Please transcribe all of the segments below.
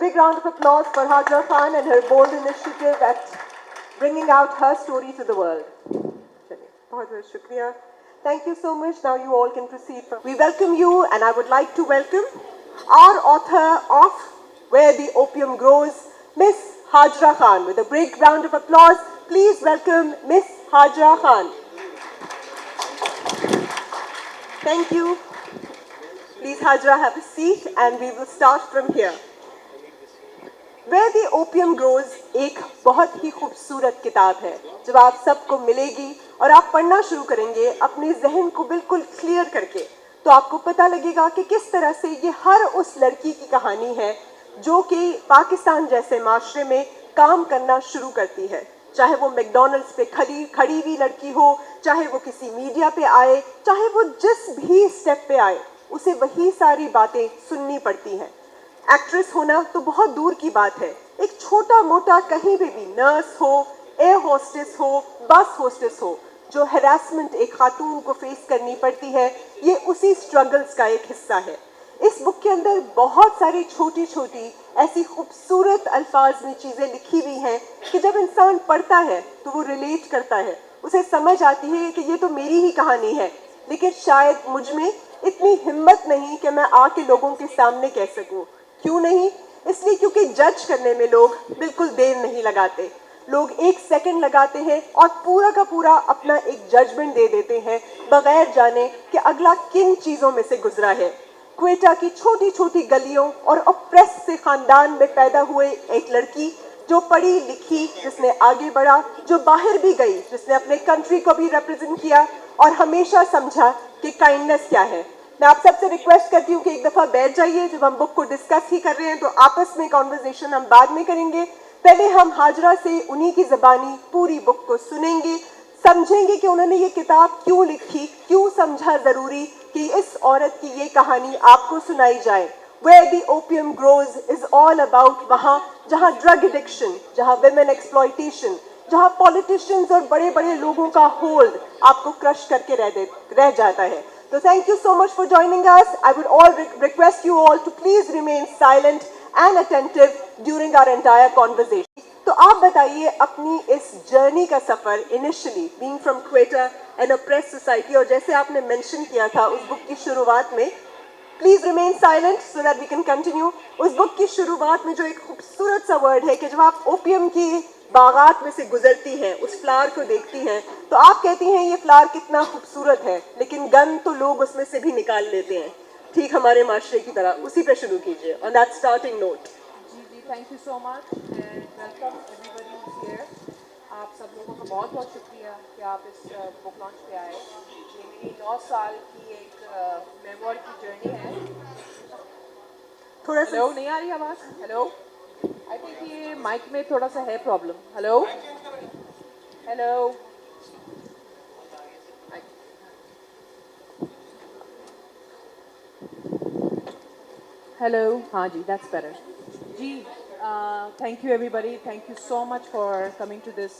big round of applause for Hajra Khan and her bold initiative at bringing out her story to the world. बहुत शुक्रिया. Thank you so much. Now you all can proceed. We welcome you, and I would like to welcome our author of Where the Opium Grows, Miss Hajra Khan. With a big round of applause, please welcome Miss Hajra Khan. Thank you. Please, Hajra, have a seat, and we will start from here. Where the Opium Grows एक बहुत ही खूबसूरत किताब है. जब आप सबको मिलेगी और आप पढ़ना शुरू करेंगे अपने जहन को बिल्कुल क्लियर करके, तो आपको पता लगेगा कि किस तरह से ये हर उस लड़की की कहानी है जो कि पाकिस्तान जैसे माशरे में काम करना शुरू करती है. चाहे वो मैकडॉनल्ड्स पे खड़ी हुई लड़की हो, चाहे वो किसी मीडिया पे आए, चाहे वो जिस भी स्टेप पे आए, उसे वही सारी बातें सुननी पड़ती हैं. एक्ट्रेस होना तो बहुत दूर की बात है. एक छोटा मोटा कहीं पे भी नर्स हो, एयर होस्टेस हो, बस होस्टेस हो, जो हैरेसमेंट एक खातून को फेस करनी पड़ती है, ये उसी स्ट्रगल्स का एक हिस्सा है. इस बुक के अंदर बहुत सारी छोटी छोटी ऐसी खूबसूरत अल्फाज में चीज़ें लिखी हुई हैं कि जब इंसान पढ़ता है तो वो रिलेट करता है, उसे समझ आती है कि ये तो मेरी ही कहानी है, लेकिन शायद मुझ में इतनी हिम्मत नहीं कि मैं आके लोगों के सामने कह सकूं. क्यों नहीं? इसलिए क्योंकि जज करने में लोग बिल्कुल देर नहीं लगाते. लोग एक सेकंड लगाते हैं और पूरा का पूरा अपना एक जजमेंट दे देते हैं बगैर जाने कि अगला किन चीज़ों में से गुजरा है. क्वेटा की छोटी छोटी गलियों और ऑप्रेस से ख़ानदान में पैदा हुए एक लड़की जो पढ़ी लिखी, जिसने आगे बढ़ा, जो बाहर भी गई, जिसने अपने कंट्री को भी रिप्रेजेंट किया और हमेशा समझा कि काइंडनेस क्या है. मैं आप सबसे रिक्वेस्ट करती हूँ कि एक दफ़ा बैठ जाइए. जब हम बुक को डिस्कस ही कर रहे हैं तो आपस में कॉन्वर्जेशन हम बाद में करेंगे. पहले हम हाजरा से उन्हीं की ज़बानी पूरी बुक को सुनेंगे, समझेंगे कि उन्होंने ये किताब क्यों लिखी, क्यों समझा ज़रूरी कि इस औरत की ये कहानी आपको सुनाई जाए. Where the Opium Grows is all about वहाँ जहाँ ड्रग एडिक्शन, जहाँ women exploitation, जहाँ पॉलिटिशियंस और बड़े बड़े लोगों का होल्ड आपको क्रश करके रह जाता है. So thank you so much for joining us. I would request you all to please remain silent and attentive during our entire conversation. तो आप बताइए अपनी इस जर्नी का सफ़र, initially being from Quetta and oppressed society, और जैसे आपने मेंशन किया था उस बुक की शुरुआत में, please remain silent so that we can continue. उस बुक की शुरुआत में जो एक खूबसूरत सा वर्ड है कि जब आप ओपियम की बागात में से गुजरती हैं, उस फ्लावर को देखती हैं, तो आप कहती हैं ये फ्लावर कितना खूबसूरत है, लेकिन गन तो लोग उसमें से भी निकाल लेते हैं, ठीक हमारे माशरे की तरह. उसी पे शुरू कीजिए ऑन दैट स्टार्टिंग नोट. जी, thank you so much and welcome everybody who's here. आप सब लोगों का बहुत बहुत शुक्रिया कि आप इस बुक लॉन्च पे आए. ये मेरी 9 साल की एक मेमोर की जर्नी है. थोड़ा हेलो, नहीं आ रही आवाज़? हेलो, आई थिंक ये माइक में थोड़ा सा है प्रॉब्लम. हेलो हेलो, हेलो, हाँ जी, दैट्स बेटर. जी, thank you everybody. Thank you so much for coming to this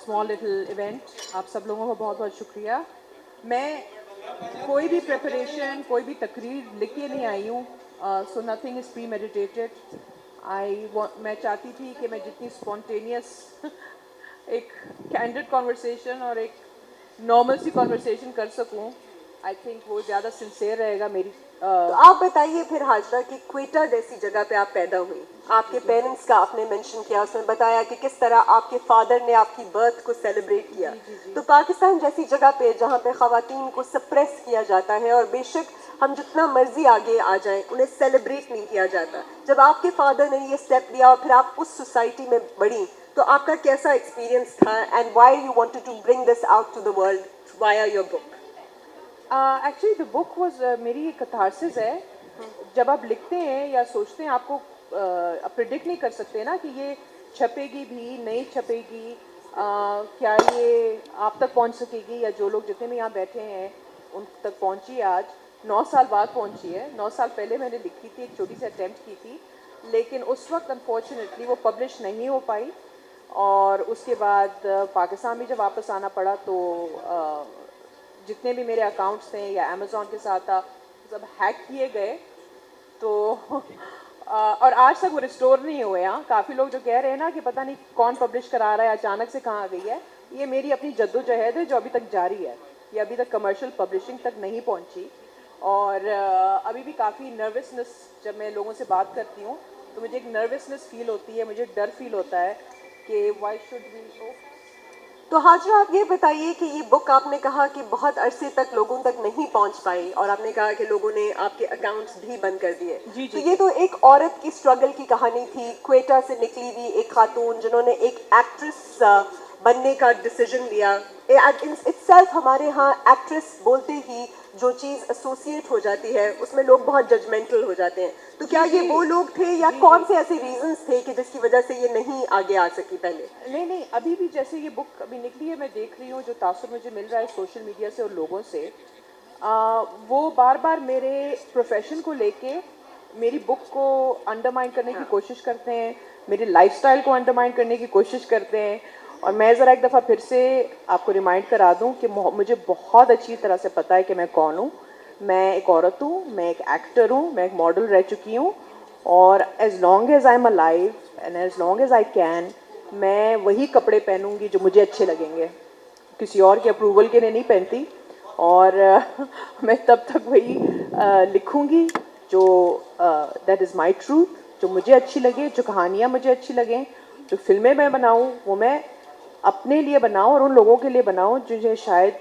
small little event. आप सब लोगों का बहुत बहुत शुक्रिया. मैं कोई भी प्रिपरेशन, कोई भी तकरीर लिख के नहीं आई हूँ. So nothing is pre meditated. मैं चाहती थी कि मैं जितनी स्पॉन्टेनियस एक कैंडिड कॉन्वर्सेशन और एक नॉर्मल सी कॉन्वर्सेशन कर सकूँ, आई थिंक वो ज़्यादा सिंसेयर रहेगा मेरी. तो आप बताइए फिर हाजरा कि क्वेटा जैसी जगह पे आप पैदा हुई, आपके पेरेंट्स का आपने मेंशन किया, उसमें बताया कि किस तरह आपके फादर ने आपकी बर्थ को सेलिब्रेट किया. तो पाकिस्तान जैसी जगह पे जहाँ पे ख़वातीन को सप्रेस किया जाता है और बेशक हम जितना मर्जी आगे आ जाएं उन्हें सेलिब्रेट नहीं किया जाता, जब आपके फादर ने ये स्टेप लिया और फिर आप उस सोसाइटी में बढ़ी, तो आपका कैसा एक्सपीरियंस था and why you wanted to bring this out to the world via your book? Actually the book was मेरी एक कथारसिस है. जब आप लिखते हैं या सोचते हैं, आपको प्रिडिक्ट नहीं कर सकते ना कि ये छपेगी भी नहीं छपेगी, क्या ये आप तक पहुंच सकेगी, या जो लोग जितने भी यहाँ बैठे हैं उन तक पहुंची. आज 9 साल बाद पहुंची है. 9 साल पहले मैंने लिखी थी, एक छोटी सी अटैम्प्ट की थी, लेकिन उस वक्त अनफॉर्चुनेटली वो पब्लिश नहीं हो पाई. और उसके बाद पाकिस्तान में जब वापस आना पड़ा तो जितने भी मेरे अकाउंट्स थे या अमेज़ॉन के साथ था सब हैक किए गए. तो और आज तक वो रिस्टोर नहीं हुए। हाँ, काफ़ी लोग जो कह रहे हैं ना कि पता नहीं कौन पब्लिश करा रहा है, अचानक से कहाँ आ गई है, ये मेरी अपनी जद्दोजहद है जो अभी तक जारी है। ये अभी तक कमर्शियल पब्लिशिंग तक नहीं पहुँची। और अभी भी काफ़ी नर्वसनेस, जब मैं लोगों से बात करती हूँ तो मुझे एक नर्वसनेस फील होती है, मुझे डर फील होता है कि वाई शुड वी। तो हाजरा, आप ये बताइए कि ये बुक आपने कहा कि बहुत अरसे तक लोगों तक नहीं पहुंच पाई और आपने कहा कि लोगों ने आपके अकाउंट्स भी बंद कर दिए। जी, तो जी, ये तो एक औरत की स्ट्रगल की कहानी थी, क्वेटा से निकली हुई एक खातून जिन्होंने एक एक्ट्रेस बनने का डिसीजन लिया। इटसेल्फ हमारे यहाँ एक्ट्रेस बोलते ही जो चीज़ एसोसिएट हो जाती है उसमें लोग बहुत जजमेंटल हो जाते हैं। तो क्या ये वो लोग थे या कौन से ऐसे रीजंस थे कि जिसकी वजह से ये नहीं आगे आ सकी पहले? नहीं नहीं, अभी भी जैसे ये बुक अभी निकली है, मैं देख रही हूँ जो तासुर मुझे मिल रहा है सोशल मीडिया से और लोगों से, वो बार बार मेरे प्रोफेशन को लेके मेरी बुक को अंडरमाइन करने की कोशिश करते हैं, मेरी लाइफस्टाइल को अंडरमाइन करने की कोशिश करते हैं। और मैं ज़रा एक दफ़ा फिर से आपको रिमाइंड करा दूं कि मुझे बहुत अच्छी तरह से पता है कि मैं कौन हूँ। मैं एक औरत हूँ, मैं एक एक्टर हूँ, मैं एक मॉडल रह चुकी हूँ, और as long as I am alive and as long as I can, मैं वही कपड़े पहनूंगी जो मुझे अच्छे लगेंगे, किसी और के अप्रूवल के लिए नहीं पहनती। और मैं तब तक वही लिखूंगी जो दैट इज़ माई ट्रूथ, जो मुझे अच्छी लगे, जो कहानियाँ मुझे अच्छी लगें, जो फिल्में मैं बनाऊँ वो मैं अपने लिए बनाऊँ और उन लोगों के लिए बनाऊँ जिन्हें शायद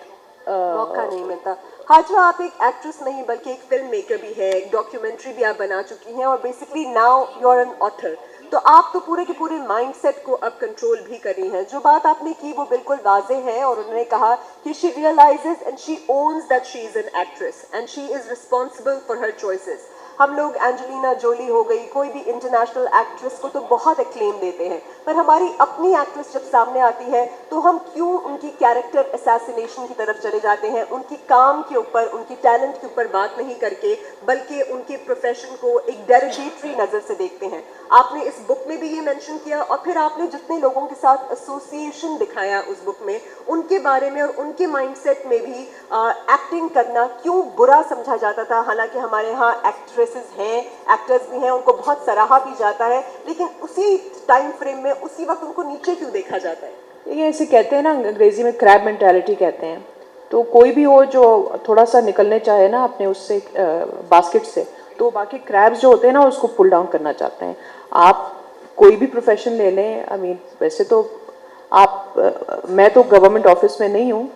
मौका नहीं मिलता। हाजरा, आप एक एक्ट्रेस नहीं बल्कि एक फिल्म मेकर भी है, एक डॉक्यूमेंट्री भी आप बना चुकी हैं और basically now you are an author. तो आप तो पूरे के पूरे माइंडसेट को अब कंट्रोल भी कर रही हैं। जो बात आपने की वो बिल्कुल वाजे है और उन्होंने कहा कि she realises and she owns that she is an actress and she is responsible for her choices. हम लोग एंजेलिना जोली हो गई, कोई भी इंटरनेशनल एक्ट्रेस को तो बहुत एक्लेम देते हैं, पर हमारी अपनी एक्ट्रेस जब सामने आती है तो हम क्यों उनकी कैरेक्टर असैसिनेशन की तरफ चले जाते हैं, उनकी काम के ऊपर, उनकी टैलेंट के ऊपर बात नहीं करके, बल्कि उनके प्रोफेशन को एक डेरिगेटरी नज़र से देखते हैं। आपने इस बुक में भी ये मेंशन किया और फिर आपने जितने लोगों के साथ एसोसिएशन दिखाया उस बुक में, उनके बारे में और उनके माइंडसेट में भी एक्टिंग करना क्यों बुरा समझा जाता था। हालांकि हमारे यहाँ एक्ट्रेसेस हैं, एक्टर्स भी हैं, उनको बहुत सराहा भी जाता है, लेकिन उसी टाइम फ्रेम में उसी वक्त उनको नीचे क्यों देखा जाता है? ये ऐसे कहते हैं ना, अंग्रेजी में क्रैब मेंटालिटी कहते हैं। तो कोई भी हो जो थोड़ा सा निकलने चाहे ना अपने उससे बास्केट से, तो बाकी क्रैब्स जो होते हैं ना उसको पुल डाउन करना चाहते हैं। आप कोई भी प्रोफेशन ले लें, आई मीन वैसे तो आप मैं तो गवर्नमेंट ऑफिस में नहीं हूँ,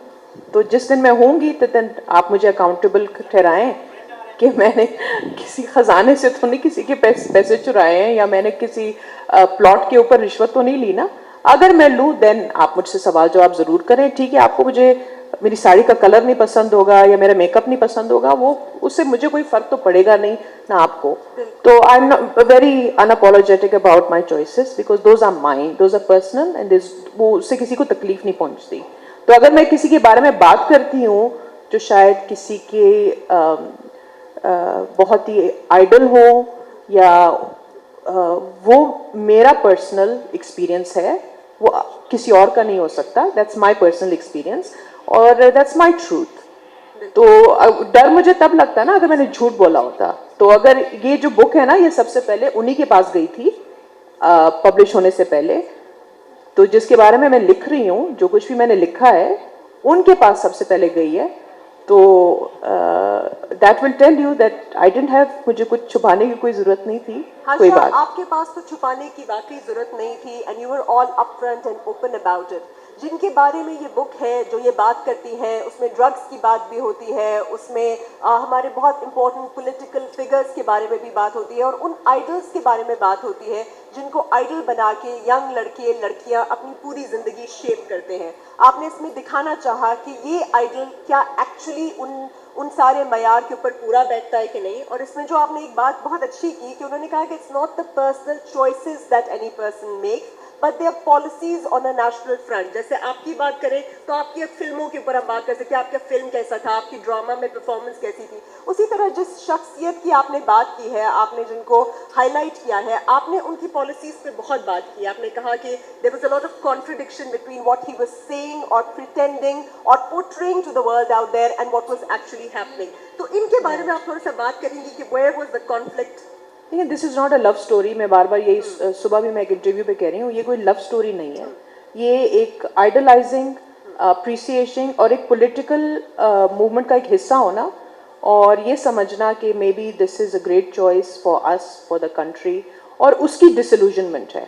तो जिस दिन मैं होंगी तो दिन आप मुझे अकाउंटेबल ठहराएं कि मैंने किसी खजाने से तो नहीं किसी के पैसे चुराए हैं, या मैंने किसी प्लॉट के ऊपर रिश्वत तो नहीं ली ना। अगर मैं लूँ देन आप मुझसे सवाल जवाब ज़रूर करें। ठीक है, आपको मुझे मेरी साड़ी का कलर नहीं पसंद होगा या मेरा मेकअप नहीं पसंद होगा, वो उससे मुझे कोई फ़र्क तो पड़ेगा नहीं ना आपको। तो I am very unapologetic about my choices because those are mine, those are personal and वो उससे किसी को तकलीफ नहीं पहुँचती। तो अगर मैं किसी के बारे में बात करती हूँ जो शायद किसी के बहुत ही आइडल हो, या वो मेरा पर्सनल एक्सपीरियंस है, वो किसी और का नहीं हो सकता, दैट्स माय पर्सनल एक्सपीरियंस और दैट्स माय ट्रूथ। तो डर मुझे तब लगता है ना अगर मैंने झूठ बोला होता। तो अगर ये जो बुक है ना, ये सबसे पहले उन्हीं के पास गई थी पब्लिश होने से पहले। तो जिसके बारे में मैं लिख रही हूँ, जो कुछ भी मैंने लिखा है, उनके पास सबसे पहले गई है। तो that will tell you that I didn't have, मुझे कुछ छुपाने की कोई ज़रूरत नहीं थी। कोई बात आपके पास तो छुपाने की वाकई ज़रूरत नहीं थी and you were all upfront and open about it. जिनके बारे में ये बुक है, जो ये बात करती है, उसमें ड्रग्स की बात भी होती है, उसमें हमारे बहुत इंपॉर्टेंट पॉलिटिकल फिगर्स के बारे में भी बात होती है और उन आइडल्स के बारे में बात होती है जिनको आइडल बना के यंग लड़के लड़कियां अपनी पूरी ज़िंदगी शेप करते हैं। आपने इसमें दिखाना चाहा कि ये आइडल क्या एक्चुअली उन सारे मयार के ऊपर पूरा बैठता है कि नहीं। और इसमें जो आपने एक बात बहुत अच्छी की कि उन्होंने कहा कि it's not the personal choices that any person makes but there policies on a national front. जैसे आपकी बात करें तो आपकी अब फिल्मों के ऊपर हम बात कर सकते हैं, आपका फिल्म कैसा था, आपकी ड्रामा में परफॉर्मेंस कैसी थी। उसी तरह जिस शख्सियत की आपने बात की है, आपने जिनको हाईलाइट किया है, आपने उनकी पॉलिसीज पे बहुत बात की। आपने कहा कि there was a lot of contradiction between what he was saying और प्रिटेंडिंग और portraying to the world out there and what was actually happening. तो इनके बारे में आप थोड़ा सा बात करेंगी कि वेयर वाज द कॉन्फ्लिक्ट? देखिए, this is not a love story. मैं बार बार यही सुबह भी मैं एक इंटरव्यू पे कह रही हूँ, ये कोई लव स्टोरी नहीं है. ये एक आइडलाइजिंग, अप्रिसिएटिंग और एक पॉलिटिकल मूवमेंट का एक हिस्सा होना, और ये समझना कि may be this is a great choice for us, for the country, और उसकी डिसइल्यूजनमेंट है.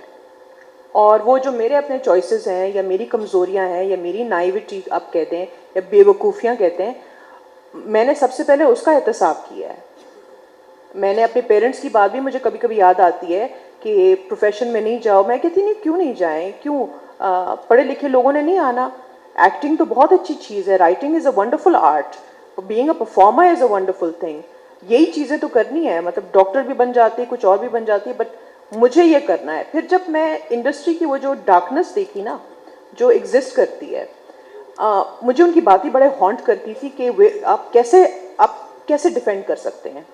और वो जो मेरे अपने चॉइसेस हैं या मेरी कमज़ोरियाँ हैं या मेरी नाइविटी आप कहते हैं या बेवकूफ़ियाँ कहते हैं, मैंने सबसे पहले उसका एहतसाब किया है. मैंने अपने पेरेंट्स की बात भी मुझे कभी कभी याद आती है कि प्रोफेशन में नहीं जाओ. मैं कहती नहीं, क्यों नहीं जाएं, क्यों पढ़े लिखे लोगों ने नहीं आना. एक्टिंग तो बहुत अच्छी चीज़ है, writing is a wonderful art, being a performer is a wonderful thing. यही चीज़ें तो करनी है. मतलब डॉक्टर भी बन जाती है, कुछ और भी बन जाती है, बट मुझे ये करना है. फिर जब मैं इंडस्ट्री की वो जो डार्कनेस देखी ना, जो एग्जिस्ट करती है, मुझे उनकी बातें बड़े हॉन्ट करती थी कि वे आप कैसे डिफेंड कर सकते हैं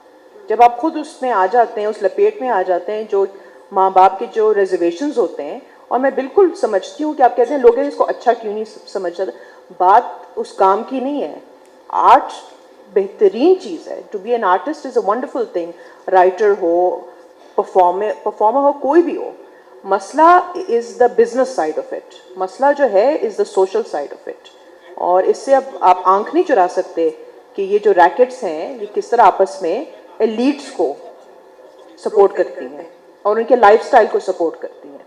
जब आप खुद उसमें आ जाते हैं, उस लपेट में आ जाते हैं, जो माँ बाप के जो रिजर्वेशंस होते हैं. और मैं बिल्कुल समझती हूँ कि आप कहते हैं लोग इसको अच्छा क्यों नहीं समझ जाते. बात उस काम की नहीं है. आर्ट बेहतरीन चीज़ है. To be an artist is a wonderful thing. Writer हो, परफॉर्मर हो, कोई भी हो. मसला is the business side of it. मसला जो है is the social side of it. और इससे अब आप आंख नहीं चुरा सकते कि ये जो रैकेट्स हैं ये किस तरह आपस में एलीट्स को सपोर्ट करती हैं और उनके लाइफस्टाइल को सपोर्ट करती हैं.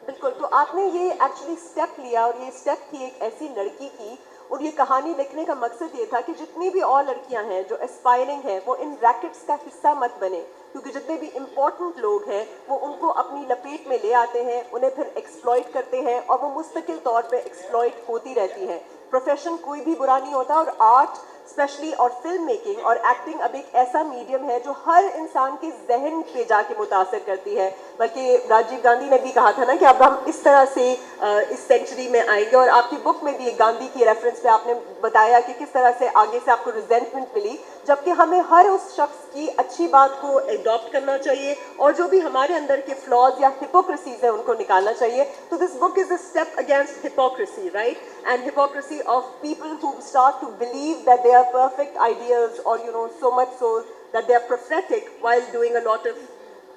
बिल्कुल. तो आपने ये एक्चुअली स्टेप लिया, और ये स्टेप थी एक ऐसी लड़की की, और ये कहानी लिखने का मकसद ये था कि जितनी भी और लड़कियां हैं जो एस्पायरिंग हैं वो इन रैकेट्स का हिस्सा मत बने, क्योंकि जितने भी इम्पोर्टेंट लोग हैं वो उनको अपनी लपेट में ले आते हैं, उन्हें फिर एक्सप्लॉइट करते हैं और वो मुस्तकिल तौर पे एक्सप्लॉइट होती रहती हैं. प्रोफेशन कोई भी बुरा नहीं होता, और आर्ट स्पेशली और फिल्म मेकिंग और एक्टिंग अब एक ऐसा मीडियम है जो हर इंसान के जहन पे जाके मुतासर करती है. बल्कि राजीव गांधी ने भी कहा था ना कि अब हम इस तरह से इस सेंचुरी में आएंगे, और आपकी बुक में भी गांधी की रेफरेंस पे आपने बताया कि किस तरह से आगे से आपको रिजेंटमेंट मिली, जबकि हमें हर उस शख्स की अच्छी बात को एडॉप्ट करना चाहिए और जो भी हमारे अंदर के फ्लॉज या हिपोक्रेसीज है उनको निकालना चाहिए. तो this book is a step against hypocrisy, right, and hypocrisy of people who start to believe that they are perfect ideals, or so much so that they are prophetic while doing a lot of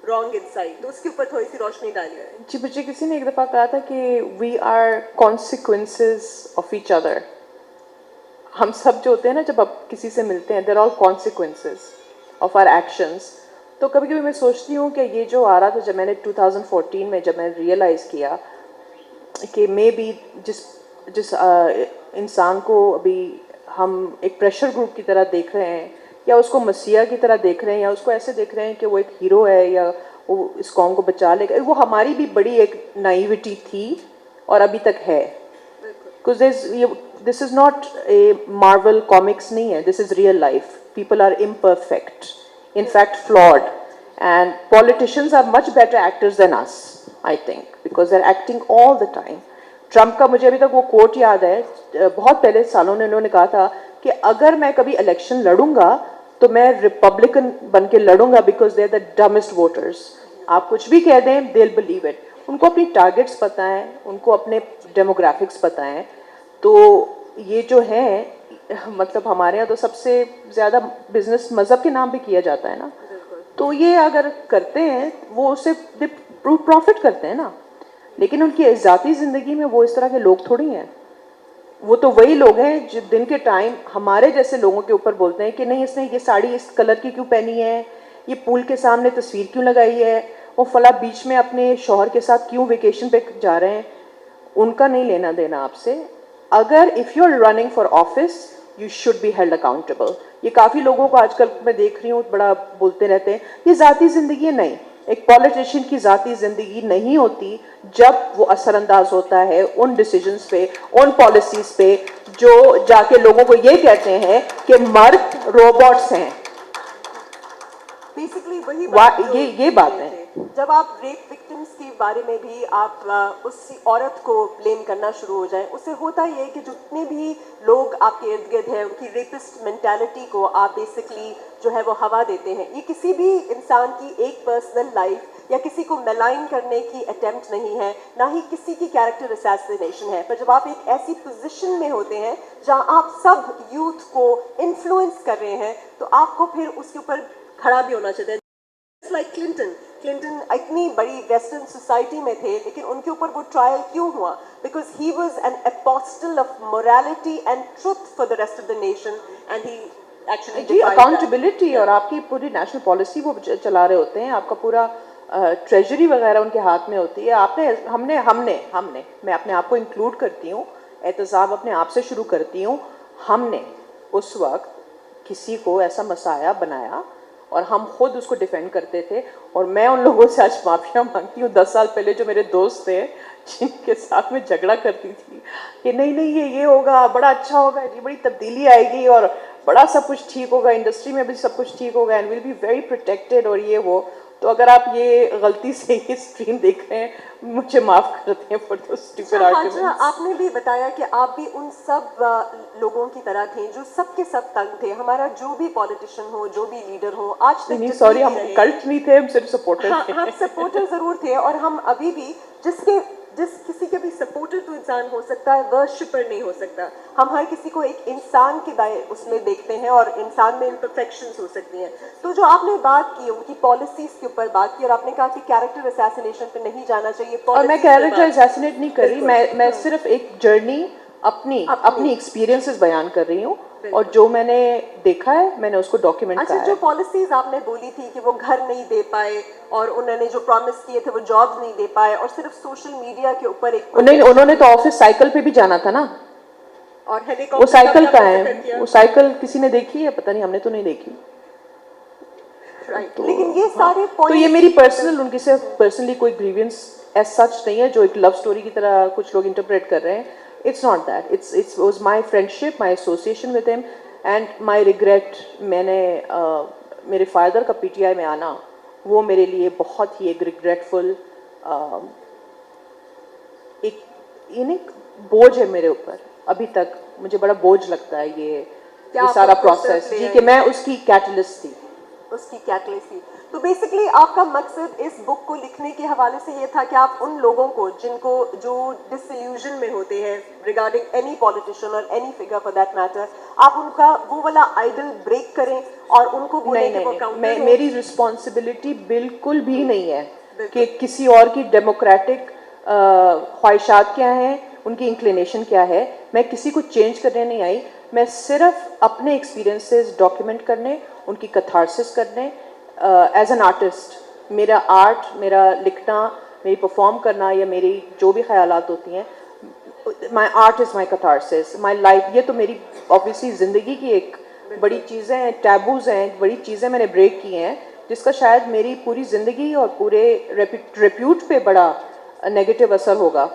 wrong inside. तो उसके ऊपर थोड़ी सी रोशनी डाली है. जी, मुझे किसी ने एक दफ़ा कहा था कि we are consequences of each other. हम सब जो होते हैं ना, जब आप किसी से मिलते हैं, they're all consequences of our actions. तो कभी कभी मैं सोचती हूँ कि ये जो आ रहा था, जब मैंने 2014 में जब मैंने रियलाइज़ किया कि मे बी जिस इंसान को अभी हम एक प्रेशर ग्रुप की तरह देख रहे हैं, या उसको मसीहा की तरह देख रहे हैं, या उसको ऐसे देख रहे हैं कि वो एक हीरो है या वो इस कौम को बचा लेगा, वो हमारी भी बड़ी एक नाइविटी थी और अभी तक है. Because this is not a Marvel comics नहीं है, this is real life. People are imperfect, in fact flawed, and politicians are much better actors than us, I think, because they're acting all the time. Trump का मुझे अभी तक वो coat याद है, बहुत पहले सालों में उन्होंने कहा था कि अगर मैं कभी इलेक्शन लड़ूंगा तो मैं रिपब्लिकन बन के लड़ूंगा, because they are the dumbest voters. आप कुछ भी कह दें, दे विल बिलीव इट. उनको अपनी टारगेट्स पता हैं, उनको अपने डेमोग्राफिक्स पता हैं. तो ये जो है, मतलब हमारे यहाँ तो सबसे ज़्यादा बिजनेस मज़हब के नाम पे किया जाता है ना, तो ये अगर करते हैं वो उससे प्रॉफिट करते हैं ना. लेकिन उनकी ज़ाती ज़िंदगी में वो इस तरह के लोग थोड़ी हैं. वो तो वही लोग हैं जो दिन के टाइम हमारे जैसे लोगों के ऊपर बोलते हैं कि नहीं, इसने ये साड़ी इस कलर की क्यों पहनी है, ये पूल के सामने तस्वीर क्यों लगाई है, वो फला बीच में अपने शौहर के साथ क्यों वेकेशन पे जा रहे हैं. उनका नहीं लेना देना आपसे. अगर if you are running for office, you should be held accountable. ये काफ़ी लोगों को आजकल मैं देख रही हूँ बड़ा बोलते रहते हैं ये ज़ाती ज़िंदगी. नहीं, एक पॉलिटिशियन की ज़ाती ज़िंदगी नहीं होती जब वो असरअंदाज होता है उन डिसीजंस पे, उन पॉलिसीज़ पे जो जाके लोगों को ये कहते हैं कि मर्द रोबोट्स हैं. बेसिकली वही बात ये बात है. जब आप रेप विक्टिम्स के बारे में भी आप उस औरत को ब्लेम करना शुरू हो जाए, उससे होता ये है कि जितने भी लोग आपके इर्द गिर्द हैं उनकी रेपिस्ट मेंटालिटी को आप बेसिकली जो है वो हवा देते हैं. ये किसी भी इंसान की एक पर्सनल लाइफ या किसी को मेलाइन करने की अटेम्प्ट नहीं है, ना ही किसी की कैरेक्टर असैसिनेशन है. पर जब आप एक ऐसी पोजीशन में होते हैं जहां आप सब यूथ को इन्फ्लुएंस कर रहे हैं, तो आपको फिर उसके ऊपर खड़ा भी होना चाहिए. लाइक क्लिंटन इतनी बड़ी वेस्टर्न सोसाइटी में थे, लेकिन उनके ऊपर वो ट्रायल क्यों हुआ? Because he was an apostle of morality and truth for the rest of the nation, and he actually जी अकाउंटेबिलिटी और आपकी पूरी नेशनल पॉलिसी वो चला रहे होते हैं, आपका पूरा ट्रेजरी वगैरह उनके हाथ में होती है। आपने हमने मैं अपने आप को इंक्लूड करती हूँ, एहतसाब अपने आप से शुरू करती हूँ। हमने उस वक्त किसी को ऐसा मसाया बनाया और हम खुद उसको डिफेंड करते थे, और मैं उन लोगों से आज माफिया मांगती हूँ 10 साल पहले जो मेरे दोस्त थे जिनके साथ में झगड़ा करती थी कि नहीं ये होगा, बड़ा अच्छा होगा, ये बड़ी तब्दीली आएगी और बड़ा सब कुछ ठीक होगा, इंडस्ट्री में भी सब कुछ ठीक होगा and will be very protected और ये वो। तो अगर आप ये गलती से ये स्ट्रीम देख रहे हैं, मुझे माफ करते हैं फॉर दोस स्टूपिड आर्गुमेंट्स। आपने भी बताया कि आप भी उन सब लोगों की तरह थे जो सबके सब तंग थे। हमारा जो भी पॉलिटिशियन हो, जो भी लीडर हो, आज तक नहीं सॉरी, हम कल्ट नहीं थे, हम सिर्फ सपोर्टर थे। हम सपोर्टर जरूर थे, और हम अभी भी जिस किसी के भी सपोर्टर तो इंसान हो सकता है, वर्शिपर नहीं हो सकता। हम हर किसी को एक इंसान के दायरे उसमें देखते हैं, और इंसान में इम्परफेक्शंस हो सकती हैं। तो जो आपने बात की उनकी पॉलिसीज के ऊपर बात की, और आपने कहा कि कैरेक्टर असैसिनेशन पे नहीं जाना चाहिए, और मैं कैरेक्टर असैसिनेट नहीं कर रही, मैं सिर्फ एक जर्नी अपनी एक्सपीरियंसेस बयान कर रही हूँ, और जो मैंने देखा है मैंने उसको डॉक्यूमेंट किया है। अच्छा, जो पॉलिसीज आपने बोली थी कि वो घर नहीं दे पाए, और उन्होंने जो प्रॉमिस किए थे वो जॉब्स नहीं दे पाए, और सिर्फ सोशल मीडिया के ऊपर एक उन्होंने तो ऑफिस साइकिल पे भी जाना था ना, और हेलीकॉप्टर वो साइकिल का है, वो साइकिल किसी ने देखी है? पता नहीं, हमने तो नहीं देखी। तो, लेकिन ये सारे तो ये मेरी पर्सनल, उनकी से पर्सनली कोई ग्रीवियंस एज सच नहीं है जो एक लव स्टोरी की तरह कुछ लोग इंटरप्रेट कर रहे हैं। It's not that. It was my friendship, my association with him, and my regret. मैंने मेरे फादर का पीटीआई में आना, वो मेरे लिए बहुत ही एक रिग्रेटफुल एक बोझ है मेरे ऊपर। अभी तक मुझे बड़ा बोझ लगता है ये सारा प्रोसेस जी, कि मैं उसकी कैटलिस्ट थी। तो बेसिकली आपका मकसद इस बुक को लिखने के हवाले से ये था कि आप उन लोगों को जो डिसइल्यूजन में होते हैं रिगार्डिंग एनी पॉलिटिशियन और any figure for that matter, आप उनका वो वाला आइडल ब्रेक करें और उनको बोले कि वो काउंटर। मेरी रिस्पॉन्सिबिलिटी बिल्कुल भी नहीं है कि किसी और की डेमोक्रेटिक ख्वाहिशात क्या हैं, उनकी इंक्लिनेशन क्या है। मैं किसी को चेंज करने नहीं आई, मैं सिर्फ अपने एक्सपीरियंसेस डॉक्यूमेंट करने, उनकी कैथारसिस करने। एज एन आर्टिस्ट मेरा आर्ट, मेरा लिखना, मेरी परफॉर्म करना या मेरी जो भी ख्यालात होती हैं, my art is my catharsis, my life. ये तो मेरी ऑब्वियसली ज़िंदगी की एक बड़ी चीज़ें हैं, टैबूज़ हैं, बड़ी चीज़ें मैंने ब्रेक की हैं, जिसका शायद मेरी पूरी ज़िंदगी और पूरे रेप्यूट पे बड़ा नेगेटिव असर होगा।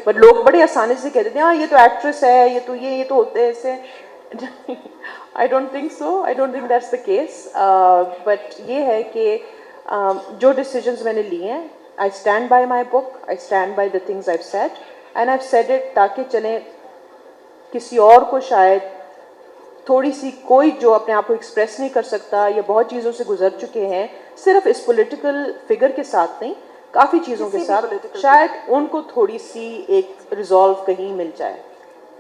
पर लोग बड़े आसानी से कहते हैं हाँ ये तो एक्ट्रेस है, ये तो होते हैं ऐसे। I don't think so. I don't think that's the case. But ये है कि जो decisions मैंने लिए हैं, I stand by my book. I stand by the things I've said, and I've said it ताकि चले किसी और को शायद थोड़ी सी, कोई जो अपने आप को एक्सप्रेस नहीं कर सकता या बहुत चीज़ों से गुजर चुके हैं, सिर्फ इस पॉलिटिकल फिगर के साथ नहीं, काफ़ी चीज़ों के साथ, शायद उनको थोड़ी सी एक रिजॉल्व कहीं मिल जाए।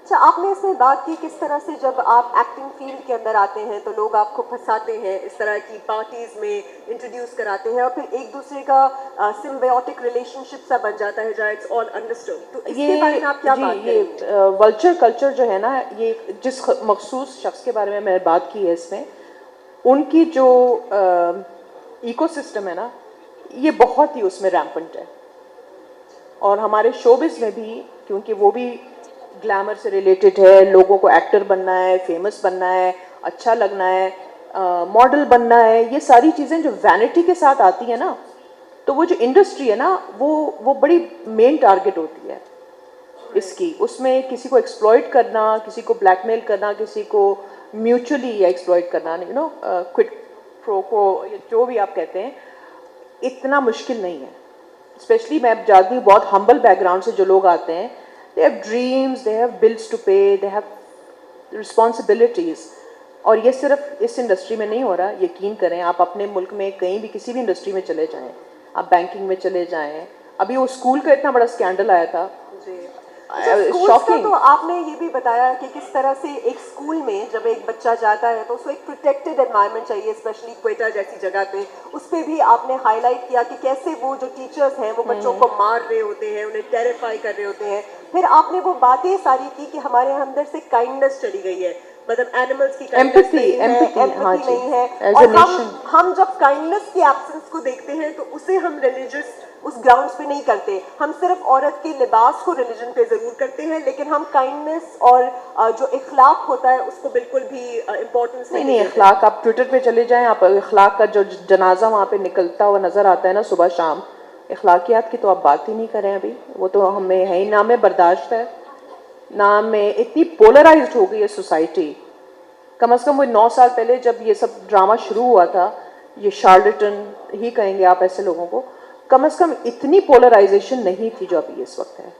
अच्छा, आपने इसमें बात की किस तरह से जब आप एक्टिंग फील्ड के अंदर आते हैं तो लोग आपको फंसाते हैं, इस तरह की पार्टीज में इंट्रोड्यूस कराते हैं, और फिर एक दूसरे का सिम्बायोटिक रिलेशनशिप सा बन जाता है जहाँ इट्स ऑल अंडरस्टूड। तो इसके बारे में आप क्या बात करेंगे? ये वल्चर कल्चर जो है ना, ये जिस मखसूस शख्स के बारे में मैंने बात की है इसमें, उनकी जो इकोसिस्टम है ना, ये बहुत ही उसमें रैम्पेंट है। और हमारे शोबिज़ में भी, क्योंकि वो भी ग्लैमर से रिलेटेड है, लोगों को एक्टर बनना है, फेमस बनना है, अच्छा लगना है, मॉडल बनना है, ये सारी चीज़ें जो वैनिटी के साथ आती है ना, तो वो जो इंडस्ट्री है ना, वो बड़ी मेन टारगेट होती है इसकी। उसमें किसी को एक्सप्लॉइट करना, किसी को ब्लैकमेल करना, किसी को म्यूचुअली या एक्सप्लॉइट करना, यू नो, क्विड प्रो को, जो भी आप कहते हैं, इतना मुश्किल नहीं है। स्पेशली मैं जानती हूँ बहुत हम्बल बैकग्राउंड से जो लोग आते हैं, they have dreams, they have bills to pay, they have responsibilities, और ये सिर्फ इस इंडस्ट्री में नहीं हो रहा। यकीन करें, आप अपने मुल्क में कहीं भी किसी भी इंडस्ट्री में चले जाएं, आप बैंकिंग में चले जाएं, अभी वो स्कूल का इतना बड़ा स्कैंडल आया था, स्कूल्स का शॉकिंग। तो आपने ये भी बताया कि किस तरह से एक स्कूल में जब एक बच्चा जाता है तो उसको एक प्रोटेक्टेड एनवायरनमेंट चाहिए, स्पेशली क्वेटा जैसी जगह पे। उस पर भी आपने हाईलाइट किया कि कैसे वो जो टीचर्स हैं वो बच्चों को मार रहे होते हैं, उन्हें टेरिफाई कर रहे होते हैं। फिर आपने वो बातें सारी की कि हमारे अंदर से काइंडनेस चली गई है, मतलब एनिमल्स की काइंडनेस Empathy, नहीं है, empathy, हाँ एम्पैथी जी, नहीं है। as a और nation। हम जब काइंडनेस की एब्सेंस को देखते हैं तो उसे हम रिलीजियस उस ग्राउंड्स पे नहीं करते। हम सिर्फ औरत के लिबास को रिलीजन पे जरूर करते हैं, लेकिन हम काइंडनेस और जो इखलाक होता है उसको बिल्कुल भी इम्पोर्टेंस नहीं नहीं नहीं, देते। अखलाक आप ट्विटर पे चले जाएं, आप अखलाक का जो जनाजा वहाँ पे निकलता हुआ नजर आता है ना सुबह शाम, अखलाकियात की तो आप बात ही नहीं करें अभी। वो तो हमें है ही ना, में बर्दाश्त है ना, में इतनी पोलराइज्ड हो गई है सोसाइटी। कम से कम वो 9 साल पहले जब ये सब ड्रामा शुरू हुआ था, ये शार्लेटन ही कहेंगे आप ऐसे लोगों को, कम से कम इतनी पोलराइजेशन नहीं थी जो अभी इस वक्त है।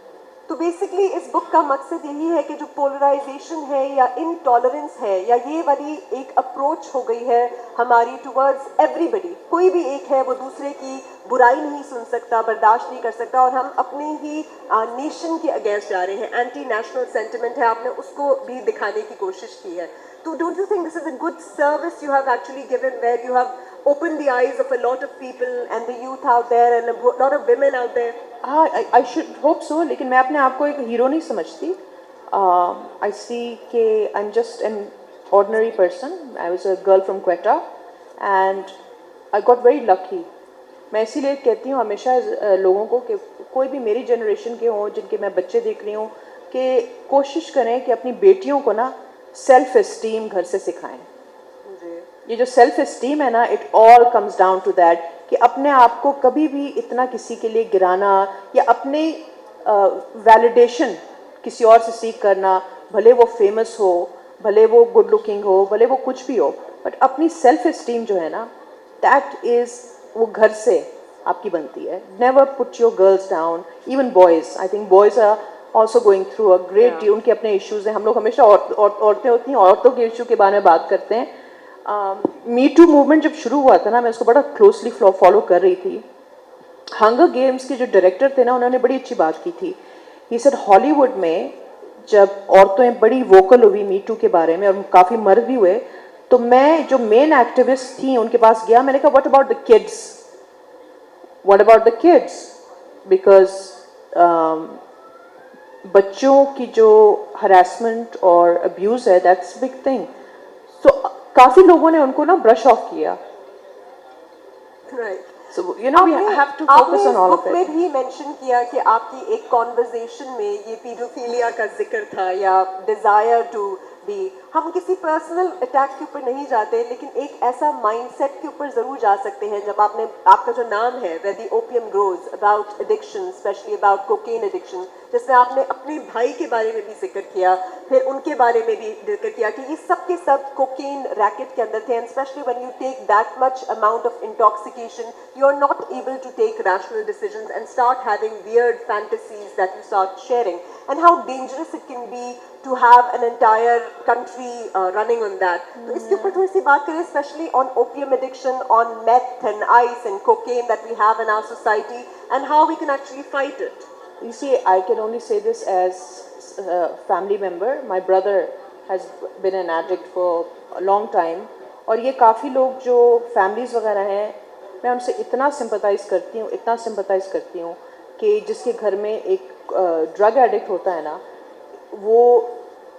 तो बेसिकली इस बुक का मकसद यही है कि जो पोलराइजेशन है या इनटॉलरेंस है या ये वाली एक अप्रोच हो गई है हमारी टुवर्ड्स एवरीबडी, कोई भी एक है वो दूसरे की बुराई नहीं सुन सकता, बर्दाश्त नहीं कर सकता, और हम अपने ही नेशन के अगेंस्ट जा रहे हैं। एंटी नेशनल सेंटिमेंट है, आपने उसको भी दिखाने की कोशिश की है। So don't you think this is a good service you have actually given, where you have opened the eyes of a lot of people and the youth out there and a lot of women out there? हाँ, I should hope so, लेकिन मैं अपने आप को एक hero नहीं समझती। आई सी के आई am just an ordinary person. I was a girl from Quetta and I got very lucky. मैं इसीलिए कहती हूँ हमेशा लोगों को कि कोई भी मेरी जनरेशन के हों, जिनके मैं बच्चे देख रही हूँ, कि कोशिश करें कि अपनी बेटियों को ना सेल्फ एस्टीम घर से सिखाएं। ये जो सेल्फ एस्टीम है ना, it all comes down to that कि अपने आप को कभी भी इतना किसी के लिए गिराना या अपने वैलिडेशन किसी और से सीख करना, भले वो फेमस हो, भले वो गुड लुकिंग हो, भले वो कुछ भी हो, बट अपनी सेल्फ एस्टीम जो है ना, दैट इज़ वो घर से आपकी बनती है। Never put your girls down, even boys. I think boys are also going through a great deal, उनके अपने इश्यूज़ हैं। हम लोग हमेशा औरतें होती हैं, औरतों के इशू के बारे में बात करते हैं। मी टू मूवमेंट जब शुरू हुआ था ना, मैं उसको बड़ा क्लोजली फॉलो कर रही थी। हंगर गेम्स के जो डायरेक्टर थे ना, उन्होंने बड़ी अच्छी बात की थी। ही सेड हॉलीवुड में जब औरतें बड़ी वोकल हुई मी टू के बारे में और काफ़ी मर्द भी हुए, तो मैं जो मेन एक्टिविस्ट थी उनके पास गया, मैंने कहा what about the kids, what about the kids, because बच्चों की जो हरासमेंट और अब्यूज़ है, दैट्स बिग थिंग। सो काफ़ी लोगों ने उनको ना ब्रश ऑफ किया। Right. So you know we have to focus on all of आपने it. में भी मेंशन किया कि आपकी एक कॉन्वर्जेशन में ये पीडोफिलिया का जिक्र था या डिजायर टू बी। हम किसी पर्सनल अटैक के ऊपर नहीं जाते, लेकिन एक ऐसा माइंडसेट के ऊपर जरूर जा सकते हैं। जब आपका जो नाम है where the opium grows, about addiction, specially about cocaine addiction, जिसमें आपने अपने भाई के बारे में भी जिक्र किया, फिर उनके बारे में भी जिक्र किया कि ये सब के सब कोकेन रैकेट के अंदर थे। And specially when you take that much amount of intoxication, you are not able to take rational decisions and start having weird fantasies that you start sharing, and how dangerous it can be to have an entire country running on that. तो इसके ऊपर थोड़ी सी बात करें, especially on opium addiction, on meth and ice and cocaine that we have in our society, and how we can actually fight it. You see, I can only say this as a family member. My brother has been an addict for a long time. और ये काफ़ी लोग जो families वगैरह हैं, मैं उनसे इतना सिंपथाइज़ करती हूँ, इतना सिंपथाइज़ करती हूँ कि जिसके घर में एक ड्रग एडिक्ट होता है ना, वो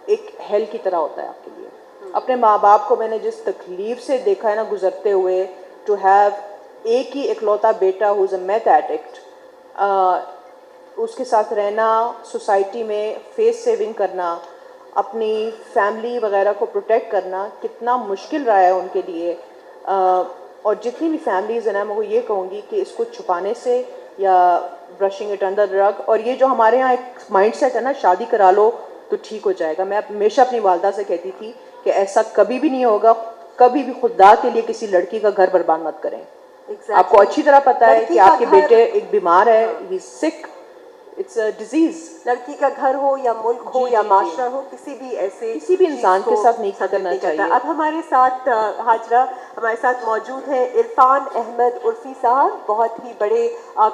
एक हेल की तरह होता है आपके लिए। अपने माँ बाप को मैंने जिस तकलीफ़ से देखा है ना गुजरते हुए, टू हैव एक ही इकलौता बेटा who is a meth addict, उसके साथ रहना, सोसाइटी में फेस सेविंग करना, अपनी फैमिली वगैरह को प्रोटेक्ट करना कितना मुश्किल रहा है उनके लिए। और जितनी भी फैमिलीज़ हैं ना, मैं वो ये कहूँगी कि इसको छुपाने से या ब्रशिंग इट अंडर ड्रग, और ये जो हमारे यहाँ एक माइंडसेट है ना, शादी करा लो तो ठीक हो जाएगा। मैं हमेशा अपनी वालदा से कहती थी कि ऐसा कभी भी नहीं होगा, कभी भी खुदा के लिए किसी लड़की का घर बर्बाद मत करें। आपको अच्छी तरह पता है कि आपके बेटे एक बीमार है, ही सिक, इट्स अ डिजीज। लड़की का घर हो या मुल्क हो जी, या जी, माशरा हो, किसी भी ऐसे किसी भी इंसान चीज़ के को साथ नहीं संदर्भित करना करता। चाहिए। अब हमारे साथ हाजरा हमारे साथ मौजूद हैं इरफान अहमद उर्फी साहब, बहुत ही बड़े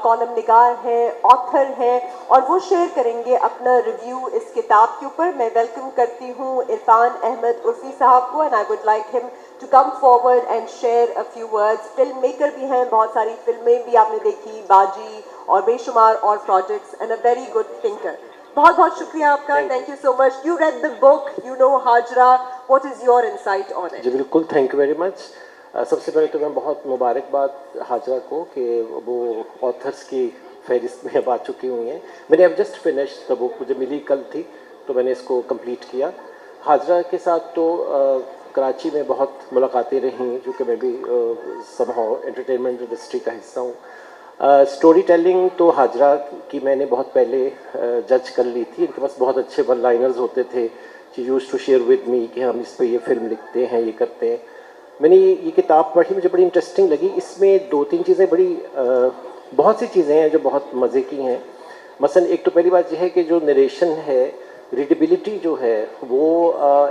कॉलम निगार हैं, ऑथर हैं, और वो शेयर करेंगे अपना रिव्यू इस किताब के ऊपर। मैं वेलकम करती हूँ इरफान अहमद उर्फी साहब को, and I would like him to come forward and share a few words. Film maker भी हैं, बहुत सारी फिल्में भी आपने देखी, बाजी और बेशुमार और projects, and a very good thinker. बहुत बहुत शुक्रिया आपका, thank you so much. You read the book, you know Hajra, what is your insight on it? जी बिल्कुल, थैंक यू वेरी मच। सबसे पहले तो मैं बहुत मुबारकबाद हाजरा को कि वो ऑथर्स की फहरिस्त में अब आ चुकी हुई हैं। मैंने अब जस्ट फिनिश द बुक, मुझे मिली कल थी तो मैंने इसको कंप्लीट किया। हाजरा के साथ तो कराची में बहुत मुलाकातें रहीं, क्योंकि मैं भी समहाउ एंटरटेनमेंट इंडस्ट्री का हिस्सा हूँ। स्टोरी टेलिंग तो हाजरा की मैंने बहुत पहले जज कर ली थी। इनके पास बहुत अच्छे वन लाइनर्स होते थे। She use to share with me कि हम इस पे ये फिल्म लिखते हैं, ये करते हैं। मैंने ये किताब पढ़ी, मुझे बड़ी इंटरेस्टिंग लगी। इसमें दो तीन चीज़ें बड़ी बहुत सी चीज़ें हैं जो बहुत मज़े की हैं। मसलन एक तो पहली बात यह है कि जो नरेशन है, रीडेबिलिटी जो है वो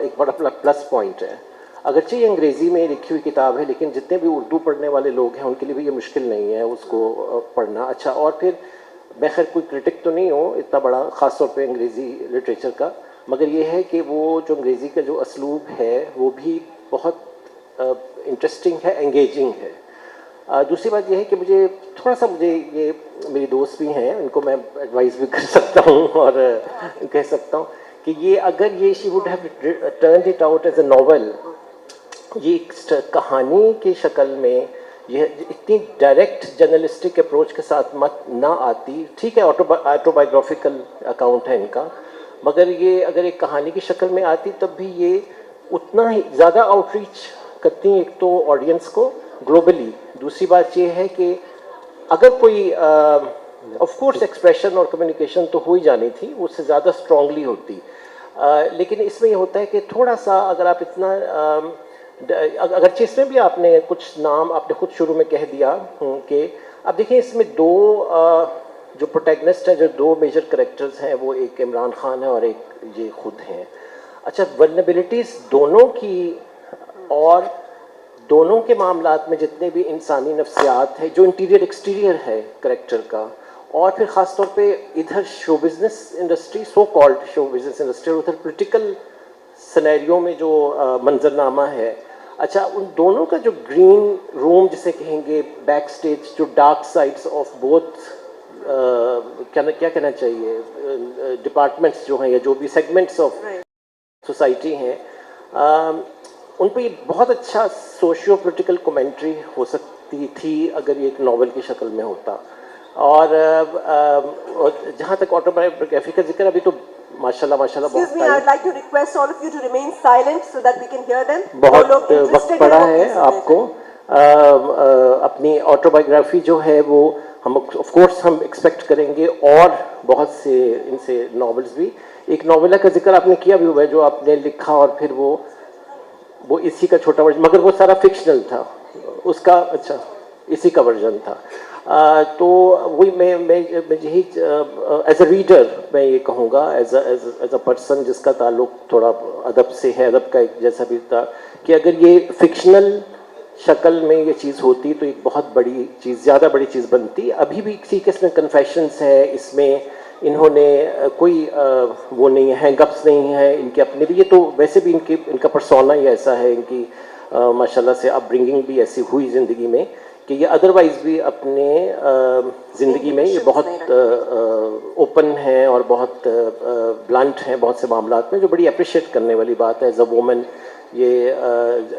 एक बड़ा प्लस पॉइंट है। अगरचे ये अंग्रेज़ी में लिखी हुई किताब है, लेकिन जितने भी उर्दू पढ़ने वाले लोग हैं उनके लिए भी ये मुश्किल नहीं है उसको पढ़ना। अच्छा, और फिर मैं खैर कोई क्रिटिक तो नहीं हूँ इतना बड़ा, ख़ास तौर पे अंग्रेज़ी लिटरेचर का, मगर ये है कि वो जो अंग्रेज़ी का जो असलूब है वो भी बहुत इंटरेस्टिंग है, एंगेजिंग है। दूसरी बात यह है कि मुझे थोड़ा सा, मुझे ये मेरी दोस्त भी हैं, उनको मैं एडवाइस भी कर सकता हूँ और कह सकता हूँ कि ये अगर ये she would have turned it out as a novel, ये एक कहानी की शक्ल में यह इतनी डायरेक्ट जर्नलिस्टिक अप्रोच के साथ मत ना आती। ठीक है, ऑटोबायोग्राफिकल अकाउंट है इनका, मगर ये अगर एक कहानी की शक्ल में आती तब भी ये उतना ही ज़्यादा आउटरीच करती हैं, एक तो ऑडियंस को ग्लोबली। दूसरी बात ये है कि अगर कोई ऑफ कोर्स एक्सप्रेशन और कम्युनिकेशन तो हो ही जानी थी, उससे ज़्यादा स्ट्रांगली होती। लेकिन इसमें ये होता है कि थोड़ा सा अगर आप इतना अगरचे इसमें भी आपने कुछ नाम आपने खुद शुरू में कह दिया कि अब देखिए इसमें दो जो प्रोटैगनिस्ट हैं, जो दो मेजर करेक्टर्स हैं, वो एक इमरान खान है और एक ये खुद हैं। अच्छा, वल्नरेबिलिटीज़ दोनों की और दोनों के मामलात में जितने भी इंसानी नफ्सियात है, जो इंटीरियर एक्सटीरियर है करेक्टर का, और फिर ख़ास तौर पे इधर show business industry, so called show business industry, और उधर पोलिटिकल सिनेरियो में जो मंजरनामा है। अच्छा, उन दोनों का जो ग्रीन रूम जिसे कहेंगे, बैक स्टेज, जो डार्क साइड्स ऑफ बोथ क्या कहना चाहिए, डिपार्टमेंट्स जो हैं या जो भी सेगमेंट्स ऑफ सोसाइटी हैं, उन पर ये बहुत अच्छा सोशियो पोलिटिकल कमेंट्री हो सकती थी अगर ये एक नावल की शक्ल में होता। और जहाँ तक ऑटोबायोग्राफी का जिक्र, अभी तो माशाल्लाह Excuse me, I'd like to request all of you to remain silent so that we can hear them. बहुत वक्त पड़ा है आपको। अपनी ऑटोबायोग्राफी जो है वो हम ऑफ कोर्स हम एक्सपेक्ट करेंगे, और बहुत से इनसे नॉवेल्स भी। एक नॉवेला का जिक्र आपने किया भी हुआ है जो आपने लिखा, और फिर वो इसी का छोटा वर्जन, मगर वो सारा फिक्शनल था उसका। अच्छा, इसी का वर्जन था। तो वही मैं यही एज अ रीडर मैं ये कहूँगा, एज अ पर्सन जिसका ताल्लुक थोड़ा अदब से है, अदब का एक जैसा भी था, कि अगर ये फिक्शनल शक्ल में ये चीज़ होती तो एक बहुत बड़ी चीज़, ज़्यादा बड़ी चीज़ बनती। अभी भी किसी के इसमें कन्फेशंस है, इसमें इन्होंने कोई वो नहीं है, हैंगअप्स नहीं है इनके अपने भी। ये तो वैसे भी इनका पर्सोना ही ऐसा है, इनकी माशाल्लाह से अपब्रिंगिंग भी ऐसी हुई ज़िंदगी में कि ये अदरवाइज़ भी अपने ज़िंदगी में ये बहुत ओपन हैं और बहुत ब्लंट हैं बहुत से मामलात में, जो बड़ी अप्रिशिएट करने वाली बात है। एज अ वुमन ये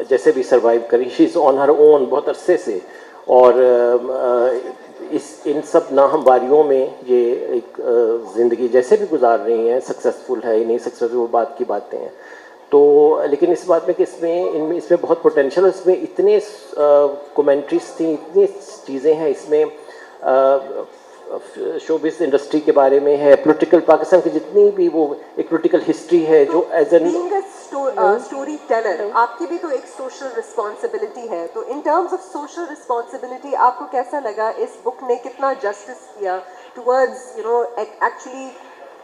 जैसे भी सर्वाइव करी, she is on her own बहुत अरसे से, और इन सब नाहमवारियों में ये एक ज़िंदगी जैसे भी गुजार रही हैं, सक्सेसफुल है या नहीं सक्सेसफुल, वो बात की बातें हैं। तो लेकिन इस बात में कि इसमें बहुत पोटेंशियल, इसमें इतने कमेंट्रीज थी, इतनी चीज़ें हैं इसमें, शोबिस इंडस्ट्री के बारे में है, पॉलिटिकल पाकिस्तान की जितनी भी वो एक पॉलिटिकल हिस्ट्री है, जो एज एन स्टोरी टेलर आपकी भी तो एक सोशल रिस्पॉन्सिबिलिटी है। तो in terms of social responsibility आपको कैसा लगा, इस बुक ने कितना जस्टिस किया towards, you know, actually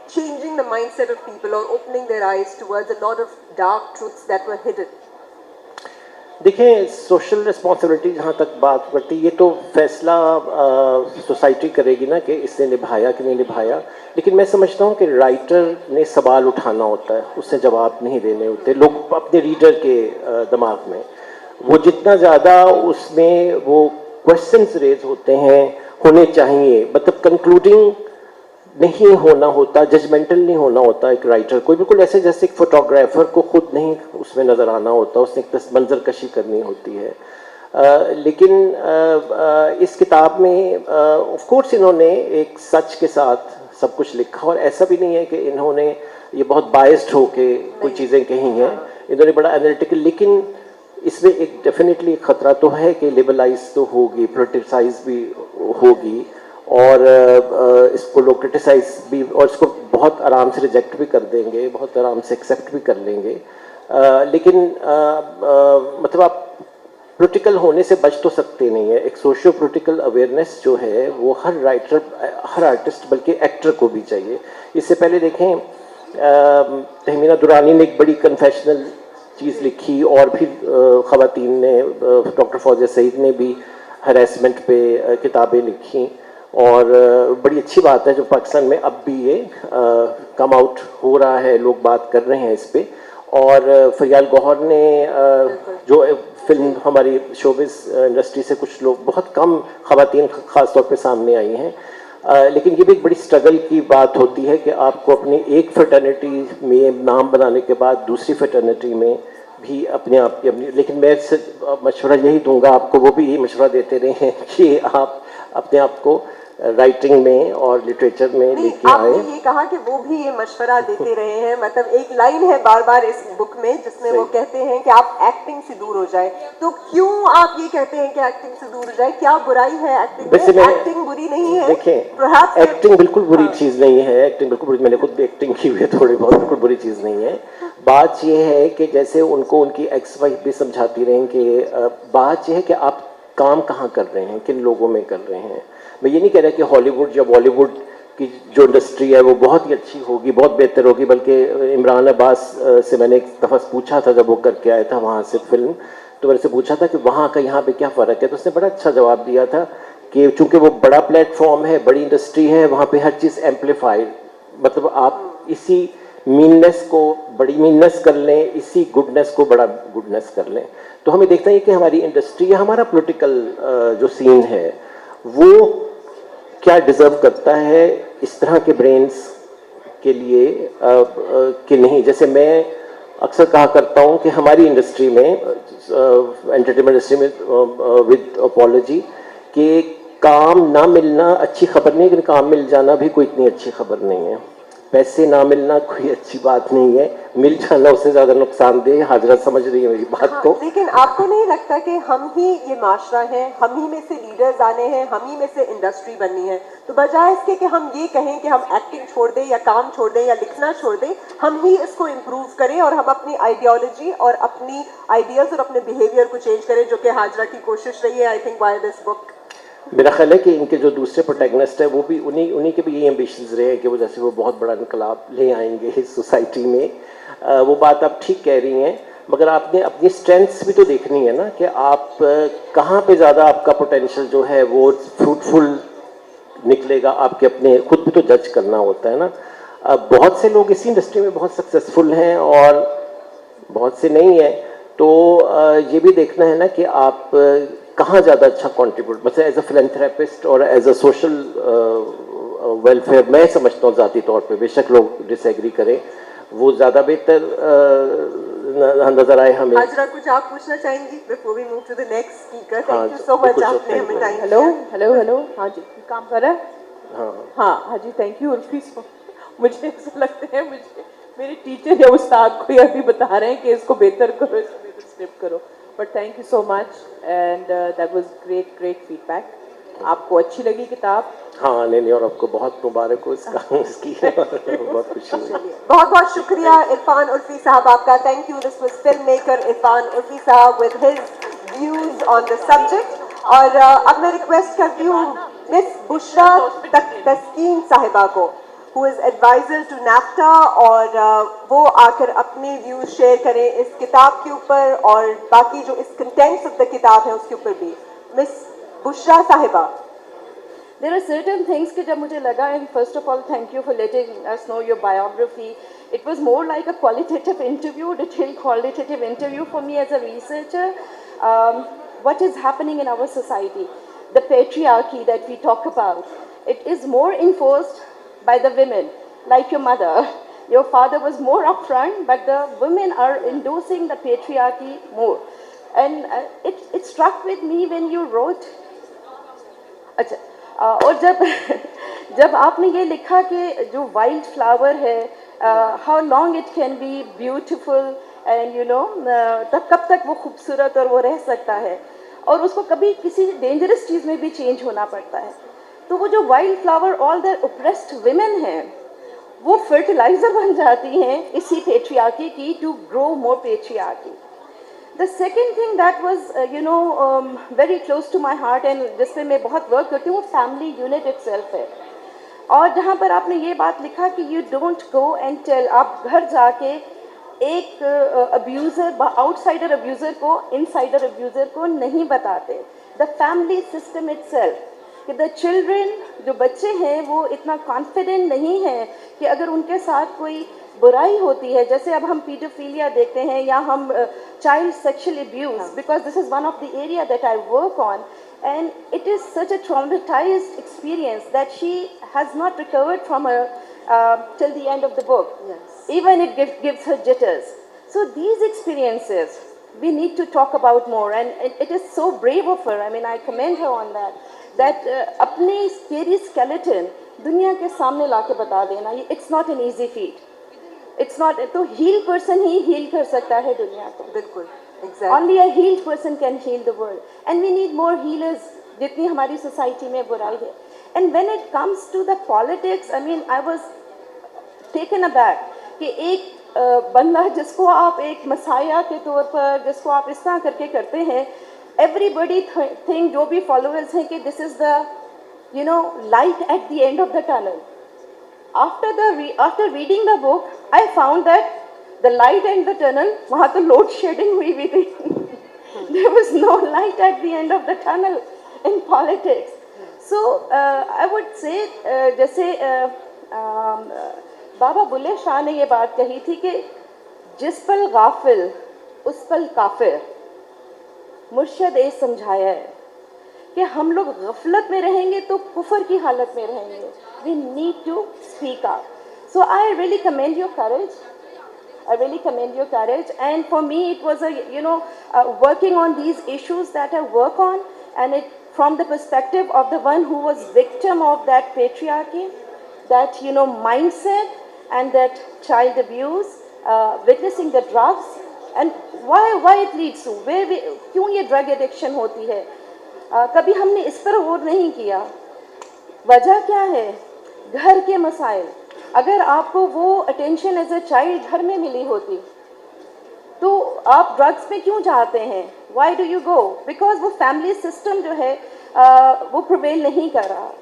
changing the mindset of people or opening their eyes towards a lot of dark truths that were hidden? देखिए, सोशल रिस्पॉन्सिबिलिटी जहाँ तक बात करती है, ये तो फैसला सोसाइटी करेगी ना कि इसने निभाया कि नहीं निभाया। लेकिन मैं समझता हूँ कि राइटर ने सवाल उठाना होता है, उससे जवाब नहीं देने होते लोग अपने रीडर के दिमाग में। वो जितना ज़्यादा उसमें वो क्वेश्चंस रेज होते हैं, होने चाहिए, मतलब कंक्लूडिंग नहीं होना होता, जजमेंटल नहीं होना होता एक राइटर को, बिल्कुल ऐसे जैसे एक फोटोग्राफर को खुद नहीं उसमें नज़र आना होता, उसने एक मंजर कशी करनी होती है। लेकिन इस किताब में ऑफ कोर्स इन्होंने एक सच के साथ सब कुछ लिखा, और ऐसा भी नहीं है कि इन्होंने ये बहुत बायस्ड होके कोई चीज़ें कही हैं, इन्होंने बड़ा एनालिटिकल। लेकिन इसमें एक डेफिनेटली खतरा तो है कि लिबरलाइज तो होगी, पोलिटिसाइज भी होगी, और इसको लोग क्रिटिसाइज भी, और इसको बहुत आराम से रिजेक्ट भी कर देंगे, बहुत आराम से एक्सेप्ट भी कर लेंगे। लेकिन मतलब आप पॉलिटिकल होने से बच तो सकते नहीं है। एक सोशियो पॉलिटिकल अवेयरनेस जो है वो हर राइटर, हर आर्टिस्ट, बल्कि एक्टर को भी चाहिए। इससे पहले देखें, तहमीना दुरानी ने एक बड़ी कन्फेशनल चीज़ लिखी, और फिर ख़वातीन ने, डॉक्टर फौजिया सईद ने भी हरेसमेंट पे किताबें लिखी, और बड़ी अच्छी बात है जो पाकिस्तान में अब भी ये कम आउट हो रहा है, लोग बात कर रहे हैं इस पे। और फरियाल गौहर ने जो फिल्म हमारी शोबिस इंडस्ट्री से कुछ लोग, बहुत कम ख़वातीन ख़ास तौर पे सामने आई हैं, लेकिन ये भी एक बड़ी स्ट्रगल की बात होती है कि आपको अपनी एक फ्रेटर्निटी में नाम बनाने के बाद दूसरी फ्रेटर्निटी में भी अपने आप की अपनी, लेकिन मैं मशवरा यही दूंगा आपको, वो भी यही मशवरा देते रहे हैं कि आप अपने आप को राइटिंग में और लिटरेचर में लेके आए। आपने ये कहा कि वो भी ये मशवरा देते रहे हैं, मतलब एक लाइन है बार बार इस बुक में जिसमें वो कहते हैं कि आप एक्टिंग से दूर हो जाए। तो क्यों आप ये कहते हैं कि एक्टिंग से दूर हो जाए? क्या बुराई है एक्टिंग में? एक्टिंग बुरी नहीं है। देखें, एक्टिंग बिल्कुल बुरी चीज़ नहीं है, एक्टिंग बिल्कुल बुरी, मैंने खुद भी एक्टिंग की हुई है थोड़ी बहुत, बिल्कुल बुरी चीज़ नहीं है। बात ये है कि जैसे उनको उनकी एक्स वाइफ भी समझाती रहें कि बात यह है कि आप काम कहाँ कर रहे हैं, किन लोगों में कर रहे हैं। मैं ये नहीं कह रहा कि हॉलीवुड या बॉलीवुड की जो इंडस्ट्री है वो बहुत ही अच्छी होगी, बहुत बेहतर होगी, बल्कि इमरान अब्बास से मैंने एक दफ़ा पूछा था, जब वो करके आया था वहाँ से फिल्म, तो मैंने से पूछा था कि वहाँ का यहाँ पे क्या फ़र्क है, तो उसने बड़ा अच्छा जवाब दिया था कि चूँकि वो बड़ा प्लेटफॉर्म है, बड़ी इंडस्ट्री है, वहाँ पर हर चीज़ एम्पलीफाइड, मतलब आप इसी मीननेस को बड़ी मीननेस कर लें, इसी गुडनेस को बड़ा गुडनेस कर लें। तो हमें देखना है कि हमारी इंडस्ट्री या हमारा पॉलिटिकल जो सीन है वो क्या डिज़र्व करता है इस तरह के ब्रेन्स के लिए कि नहीं। जैसे मैं अक्सर कहा करता हूँ कि हमारी इंडस्ट्री में, एंटरटेनमेंट इंडस्ट्री में, विद अपॉलॉजी, कि काम ना मिलना अच्छी खबर नहीं, लेकिन काम मिल जाना भी कोई इतनी अच्छी खबर नहीं है। पैसे ना मिलना कोई अच्छी बात नहीं है, मिल जाना उससे ज़्यादा नुकसानदेह। हाजरा समझ रही है मेरी बात को। लेकिन आपको नहीं लगता कि हम ही ये माशरा है, हम ही में से लीडर्स आने हैं, हम ही में से इंडस्ट्री बननी है, तो बजाय इसके कि हम ये कहें कि हम एक्टिंग छोड़ दें या काम छोड़ दें या लिखना छोड़ दें, हम ही इसको इम्प्रूव करें और हम अपनी आइडियोलॉजी और अपनी आइडियाज़ और अपने बिहेवियर को चेंज करें, जो कि हाजरा की कोशिश रही है I think by this book. मेरा ख्याल है कि इनके जो दूसरे प्रोटैगनिस्ट है वो भी उन्हीं के भी यही एम्बिशंस रहे हैं कि वो जैसे वो बहुत बड़ा इनकलाब ले आएंगे इस सोसाइटी में। वो बात आप ठीक कह रही हैं, मगर आपने अपनी स्ट्रेंथ्स भी तो देखनी है ना कि आप कहाँ पे ज़्यादा आपका पोटेंशियल जो है वो फ्रूटफुल निकलेगा। आपके अपने खुद भी तो जज करना होता है ना। बहुत से लोग इसी इंडस्ट्री में बहुत सक्सेसफुल हैं और बहुत से नहीं है, तो ये भी देखना है ना कि आप कहाँ ज़्यादा अच्छा कंट्रीब्यूट, मतलब एज अ फिलैंथ्रेपिस्ट और एज अ सोशल वेलफेयर, मैं समझता हूँ ज़ाती तौर पे, बेशक लोग डिसएग्री करें, वो ज़्यादा बेहतर नजर आए हमें। हाजरा, कुछ आप पूछना चाहेंगी before we move to the next speaker? Thank you so much, आपने हमें टाइम। हेलो, हाँ जी, काम कर रहा है? हाँ जी, थैंक यू उर्फी। मुझे ऐसा लगता है मेरे टीचर या उस्ताद को अभी बता रहे हैं कि इसको बेहतर करो, इसको बेहतर स्क्रिप्ट करो। But thank you so much and that was great feedback. आपको अच्छी लगी किताब? हाँ, नहीं, और आपको बहुत मुबारक हो इसकी बहुत खुशी हुई। बहुत बहुत शुक्रिया इरफान उर्फी साहब आपका। Thank you. This was film maker Irfan Urfi साहब with his views on the subject. और अब मैं रिक्वेस्ट करती हूँ मिस बुशरा तस्कीन साहिबा को, who is adviser to NAFTA, और वो आकर अपने व्यूज़ शेयर करें इस किताब के ऊपर और बाकी जो इस कंटेंट्स ऑफ द किताब है उसके ऊपर भी। मिस बुशरा साहिबा। There are certain things कि जब मुझे लगा, and first of all thank you for letting us know your biography. It was more like a qualitative interview, detailed qualitative interview for me as a researcher. What is happening in our society, the patriarchy that we talk about, it is more enforced by the women, like your mother. Your father was more upfront, but the women are endorsing the patriarchy more. And it struck with me when you wrote, अच्छा, और जब आपने ये लिखा कि जो wild flower है, how long it can be beautiful and you know, तब कब तक वो खूबसूरत और वो रह सकता है, और उसको कभी किसी डेंजरस चीज़ में भी चेंज होना पड़ता है। तो वो जो wild flower, all the oppressed women हैं, वो फर्टिलाइज़र बन जाती हैं इसी पेट्रियार्की की, to grow more patriarchy. The second thing that was very close to my heart and जिस पे मैं बहुत वर्क करती हूँ, वो फैमिली यूनिट itself है। और जहाँ पर आपने ये बात लिखा कि you don't go and tell, आप घर जाके एक अब्यूज़र, आउटसाइडर अब्यूज़र को इनसाइडर अब्यूज़र को नहीं बताते। द फैमिली सिस्टम itself, कि द चिल्ड्रन, जो बच्चे हैं वो इतना कॉन्फिडेंट नहीं है कि अगर उनके साथ कोई बुराई होती है, जैसे अब हम पीडोफिलिया देखते हैं या हम child sexual abuse, because this is one of the area that I work on, and it is such a traumatised experience that she has not recovered from till the end of the book. Yes. Even it gives her jitters. So these experiences we need to talk about more, and it is so brave of her. I mean, I commend her on that अपनी scary skeleton दुनिया के सामने लाके बता देना, it's not an easy feat. It's not, तो heal person ही heal कर सकता है दुनिया को। बिल्कुल, exactly. Only a healed person can heal the world, and we need more healers, जितनी हमारी society में बुराई है। And when it comes to the politics, I mean, I was taken aback कि एक बंदा जिसको आप एक मसाया के तौर पर, जिसको आप इस तरह करके करते हैं, everybody think, जो भी followers हैं, कि this is the light at the end of the tunnel. After reading the book, I found that the light and the tunnel, वहाँ तो load shedding हुई भी थी। There was no light at the end of the tunnel in politics. So I would say, जैसे बाबा बुल्ले शाह ने ये बात कही थी कि जिस पल गाफिल उस पल काफिर, मुर्शद ए समझाया है कि हम लोग गफलत में रहेंगे तो कुफर की हालत में रहेंगे। We need to speak up. So I really commend your courage. I really commend your courage. And for me, it was working on these issues that I work on, and it from the perspective of the one who was victim of that patriarchy, that mindset, and that child abuse, witnessing the drugs, and why it leads to क्यों ये drug addiction होती है। कभी हमने इस पर गौर नहीं किया, वजह क्या है? घर के मसाइल। अगर आपको वो अटेंशन एज अ चाइल्ड घर में मिली होती तो आप ड्रग्स में क्यों जाते हैं? Why do you go? Because वो फैमिली सिस्टम जो है वो प्रिवेल नहीं कर रहा।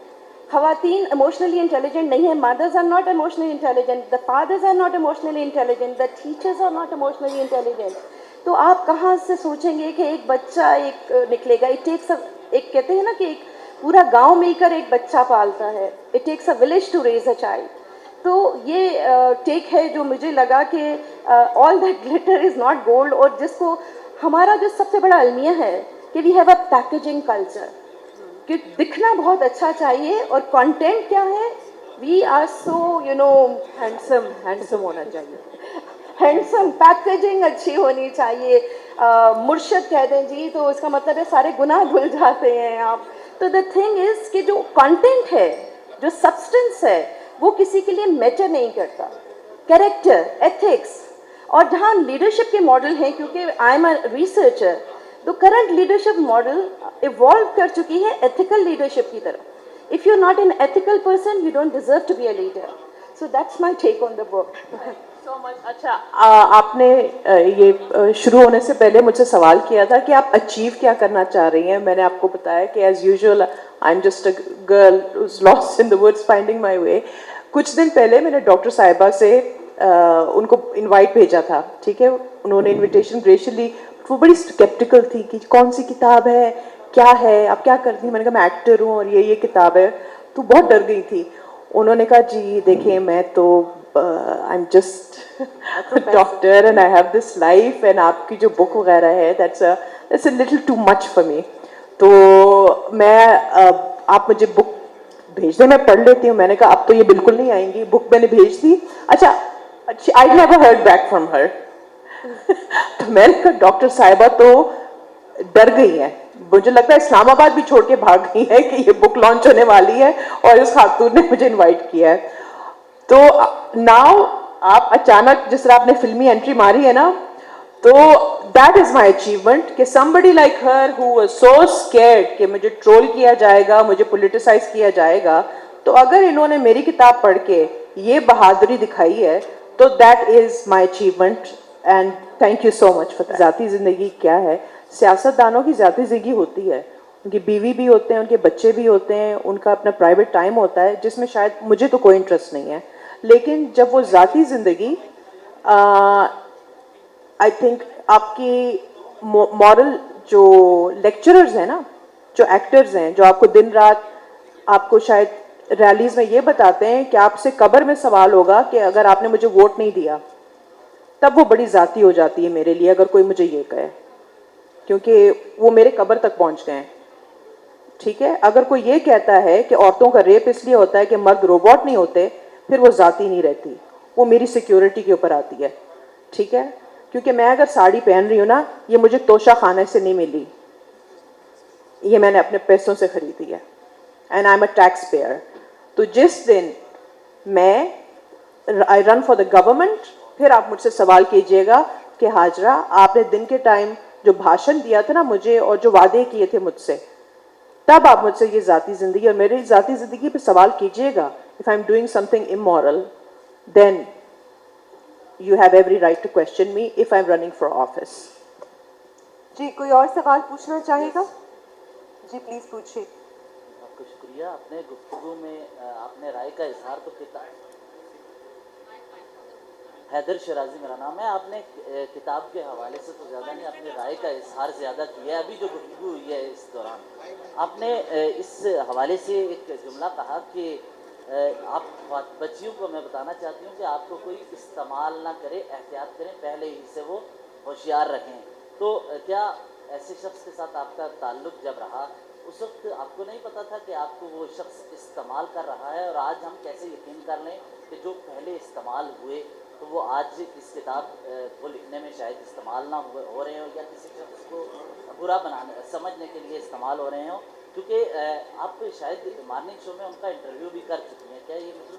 खवातीन इमोशनली इंटेलिजेंट नहीं है, mothers are not emotionally intelligent, the fathers are not emotionally intelligent, the teachers are not emotionally intelligent. तो आप कहाँ से सोचेंगे कि एक बच्चा एक निकलेगा? इट टेक्स एक कहते हैं ना कि एक पूरा गांव मिलकर एक बच्चा पालता है। It takes a village to raise a child. तो ये टेक है जो मुझे लगा कि all that glitter is not gold, और जिसको हमारा जो सबसे बड़ा अलमिया है कि we have a packaging culture, कि दिखना बहुत अच्छा चाहिए और कंटेंट क्या है, वी आर सो हैंडसम होना चाहिए, हैंडसम, पैकेजिंग अच्छी होनी चाहिए। मुर्शद कह दें जी तो इसका मतलब है सारे गुनाह धुल जाते हैं आप। तो द थिंग इज़ कि जो कंटेंट है, जो सब्सटेंस है, वो किसी के लिए मैटर नहीं करता। कैरेक्टर, एथिक्स, और जहाँ लीडरशिप के मॉडल हैं, क्योंकि आई एम अ रिसर्चर, तो करंट लीडरशिप मॉडल इवॉल्व कर चुकी है एथिकल लीडरशिप की तरफ। If you are not an ethical person, you don't deserve to be a leader. So that's my take on the book. So much. अच्छा, आपने ये शुरू होने से पहले मुझसे सवाल किया था कि आप अचीव क्या करना चाह रही हैं. मैंने आपको बताया कि as usual I am just a girl who's lost in the woods finding my way. कुछ दिन पहले मैंने डॉक्टर साहिबा से उनको इनवाइट भेजा था, ठीक है. उन्होंने इनविटेशन ग्रेशियसली, वो बड़ी स्केप्टिकल थी कि कौन सी किताब है, क्या है, आप क्या करती हैं. मैंने कहा मैं एक्टर हूँ और ये किताब है. तो बहुत डर गई थी. उन्होंने कहा जी देखिए मैं तो I am just doctor and I have this life and आपकी जो बुक वगैरह है that's a little too much for me. तो मैं आप मुझे बुक भेज दें, मैं पढ़ लेती हूँ. मैंने कहा अब तो ये बिल्कुल नहीं आएंगी. बुक मैंने भेज दी. अच्छा, I never heard back from her. तो मैंने कहा डॉक्टर साहिबा तो डर गई है. मुझे लगता है इस्लामाबाद भी छोड़ के भाग गई है कि ये बुक लॉन्च होने वाली है और इस खातून ने मुझे इनवाइट किया है. तो नाउ आप अचानक जिस तरह आपने फिल्मी एंट्री मारी है ना, तो दैट इज माई अचीवमेंट कि somebody like her who was so scared कि मुझे ट्रोल किया जाएगा, मुझे पोलिटिसाइज किया जाएगा, तो अगर इन्होंने मेरी किताब पढ़ के ये बहादुरी दिखाई है तो that is my achievement and thank you so much for that. ज़ाती ज़िंदगी क्या है? सियासतदानों की ज़ाती ज़िंदगी होती है, उनकी बीवी भी होते हैं, उनके बच्चे भी होते हैं, उनका अपना प्राइवेट टाइम होता है जिसमें शायद मुझे तो कोई इंटरेस्ट नहीं है. लेकिन जब वो ज़ाती ज़िंदगी आई थिंक आपकी मॉरल जो लेक्चरर्स हैं ना, जो एक्टर्स हैं, जो आपको दिन रात आपको शायद रैलीज में ये बताते हैं कि आपसे कब्र में सवाल होगा कि अगर आपने मुझे वोट नहीं दिया, तब वो बड़ी ज़ाती हो जाती है मेरे लिए अगर कोई मुझे ये कहे, क्योंकि वो मेरे कब्र तक पहुंच गए हैं. ठीक है, अगर कोई ये कहता है कि औरतों का रेप इसलिए होता है कि मर्द रोबोट नहीं होते, फिर वो ज़ाती नहीं रहती, वो मेरी सिक्योरिटी के ऊपर आती है. ठीक है, क्योंकि मैं अगर साड़ी पहन रही हूँ ना, ये मुझे तोशा खाने से नहीं मिली, ये मैंने अपने पैसों से खरीदी है and I am a tax payer. तो जिस दिन मैं I run for the government, फिर आप मुझसे सवाल कीजिएगा कि हाजरा आपने दिन के टाइम जो भाषण दिया था ना मुझे और जो वादे किए थे मुझसे, तब आप मुझसे ये ज़ाती ज़िंदगी और मेरी ज़ाती ज़िंदगी पे सवाल कीजिएगा. If I am doing something immoral, then you have every right to question me if I'm running for office. जी कोई और सवाल पूछना चाहेगा? जी प्लीज पूछिए. आपको शुक्रिया. अपने गुफ्तगू में आपने राय का इजहार तो किया. हैदर शराजी मेरा नाम है. आपने किताब के हवाले से तो ज़्यादा नहीं, अपने राय का इजहार ज़्यादा किया है. अभी जो गुफ्तगू हुई है इस दौरान आपने इस हवाले से एक जुमला कहा कि आप बच्चियों को मैं बताना चाहती हूँ कि आपको कोई इस्तेमाल ना करे, एहतियात करें, पहले ही से वो होशियार रखें. तो क्या ऐसे शख्स के साथ आपका ताल्लुक़ जब रहा, उस वक्त आपको नहीं पता था कि आपको वो शख्स इस्तेमाल कर रहा है? और आज हम कैसे यकीन कर लें कि जो पहले इस्तेमाल हुए तो वो आज इस किताब को लिखने में शायद इस्तेमाल ना हो रहे हो, या किसी शख्स को बुरा बनाने समझने के लिए इस्तेमाल हो रहे हो? क्योंकि आप शायद मॉर्निंग शो में उनका इंटरव्यू भी कर चुकी हैं, क्या ये मतलब?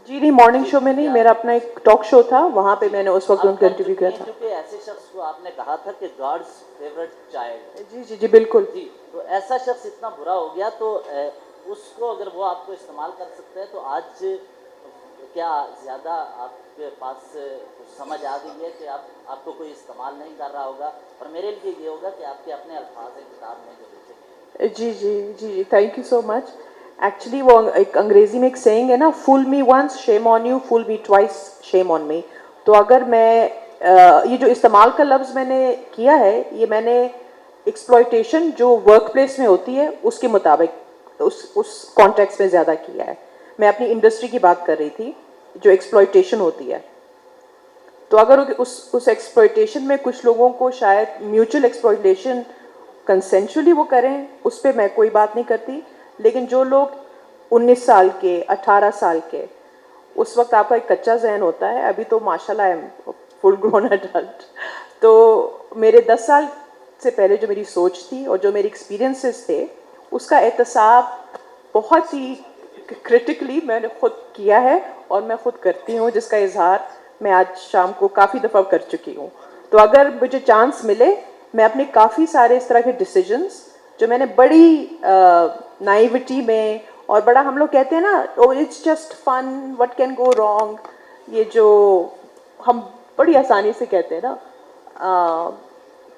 जी नहीं, मॉर्निंग शो में नहीं, मेरा अपना एक टॉक शो था, वहाँ पे मैंने उस वक्त उनका इंटरव्यू किया था. क्योंकि ऐसे शख्स को आपने कहा था कि गॉड्स फेवरेट चाइल्ड. जी जी जी बिल्कुल जी. तो ऐसा शख्स इतना बुरा हो गया तो उसको अगर वो आपको इस्तेमाल कर सकते हैं, तो आज क्या ज़्यादा आपके पास समझ आ गई है कि आपको कोई इस्तेमाल नहीं कर रहा होगा? और मेरे लिए ये होगा कि आपके अपने अल्फाज हैं किताब में जो लिखे. जी जी जी thank you so much. Actually वो एक अंग्रेज़ी में एक सेइंग है ना, fool me once shame on you, fool me twice shame on me. तो अगर मैं ये जो इस्तेमाल का लफ्ज़ मैंने किया है, ये मैंने एक्सप्लॉयटेशन जो वर्क प्लेस में होती है उसके मुताबिक उस कॉन्टेक्स्ट में ज़्यादा किया है. मैं अपनी इंडस्ट्री की बात कर रही थी, जो एक्सप्लॉयटेशन होती है. तो अगर उस एक्सप्लॉयटेशन में कुछ लोगों को शायद म्यूचुअल एक्सप्लॉयटेशन कंसेंशुअली वो करें, उस पर मैं कोई बात नहीं करती. लेकिन जो लोग 19 साल के, 18 साल के, उस वक्त आपका एक कच्चा जहन होता है, अभी तो माशाल्लाह I am full grown adult. तो मेरे 10 साल से पहले जो मेरी सोच थी और जो मेरे एक्सपीरियंसेस थे, उसका एहतसाब बहुत ही क्रिटिकली मैंने खुद किया है और मैं खुद करती हूँ, जिसका इजहार मैं आज शाम को काफ़ी दफ़ा कर चुकी हूँ. तो अगर मुझे चांस मिले, मैं अपने काफ़ी सारे इस तरह के डिसीजंस जो मैंने बड़ी नाइविटी में और बड़ा हम लोग कहते हैं ना, oh it's just fun, what can go wrong, ये जो हम बड़ी आसानी से कहते हैं ना,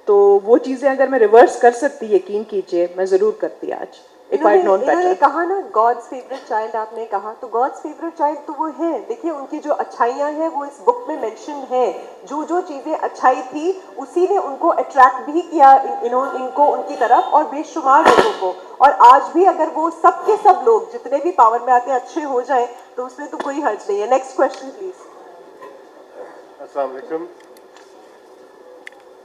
तो वो चीज़ें अगर मैं रिवर्स कर सकती, यकीन कीजिए मैं ज़रूर करती आज, इफ आई नोन इन्होंने बेटर। कहा ना गॉड्स फेवरेट चाइल्ड, आपने कहा तो गॉड्स फेवरेट चाइल्ड तो वो है। देखिए उनकी जो अच्छाइयाँ हैं वो इस बुक में मेंशन है। जो जो चीज़ें अच्छाई थी उसी ने उनको अट्रैक्ट भी किया इनको उनकी तरफ, और बेशुमार लोगों को। और आज भी अगर वो सब के सब लोग जितने भी पावर में आते अच्छे हो जाए तो उसमें तो कोई हर्ज नहीं है। Next question please. अस्सलाम वालेकुम।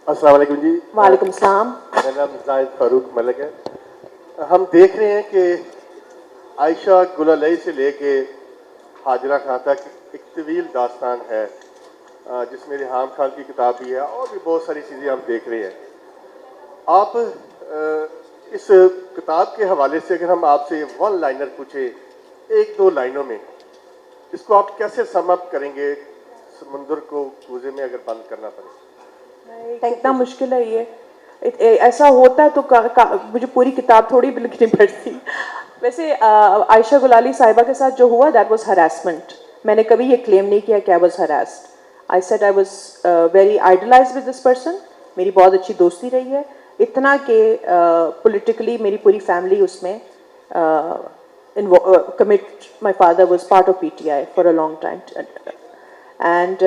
अस्सलाम वालेकुम जी। वालेकुम सलाम। मेरा नाम जाहिद फारूक मलिक है। हम देख रहे हैं कि आयशा गुलालई से लेके हाजरा खां तक एक तवील दास्तान है, जिसमें रिहाम खान की किताब भी है और भी बहुत सारी चीज़ें हम देख रहे हैं। आप इस किताब के हवाले से अगर हम आपसे वन लाइनर पूछे, एक दो लाइनों में, इसको आप कैसे सम अप करेंगे समुंदर को कूजे में अगर बंद करना पड़े? इतना मुश्किल है ये, ऐसा होता तो मुझे पूरी किताब थोड़ी भी लिखनी पड़ती। वैसे आयशा गुलाली साहिबा के साथ जो हुआ दैट वाज हरासमेंट। मैंने कभी ये क्लेम नहीं किया कि I was harassed. I said I was very idealised with this person. मेरी बहुत अच्छी दोस्ती रही है, इतना कि पॉलिटिकली मेरी पूरी फैमिली उसमें commit. My father was part of PTI for a long time. And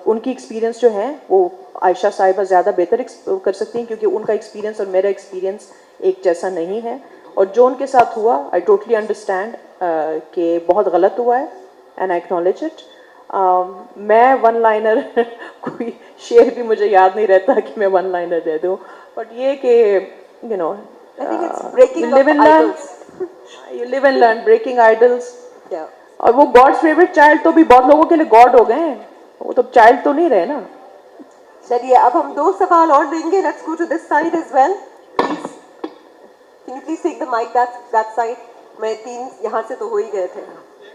उनकी एक्सपीरियंस जो है वो आयशा साहिबा ज़्यादा बेहतर कर सकती हैं, क्योंकि उनका एक्सपीरियंस और मेरा एक्सपीरियंस एक जैसा नहीं है। और जो उनके साथ हुआ आई टोटली अंडरस्टैंड कि बहुत गलत हुआ है, एंड आई एक्नॉलेज इट। मैं वन लाइनर कोई शेर भी मुझे याद नहीं रहता कि मैं वन लाइनर दे दूँ, बट ये कि you know you live and learn, you live and learn, breaking idols. और वो गॉड्स फेवरेट चाइल्ड तो भी बहुत लोगों के लिए गॉड हो गए हैं, वो तो चाइल्ड तो नहीं रहे ना। चलिए अब हम दो सवाल और देंगे। Let's go to this side as well please. Can you please take the mic that side. मैं तीन यहाँ से तो हो ही गए थे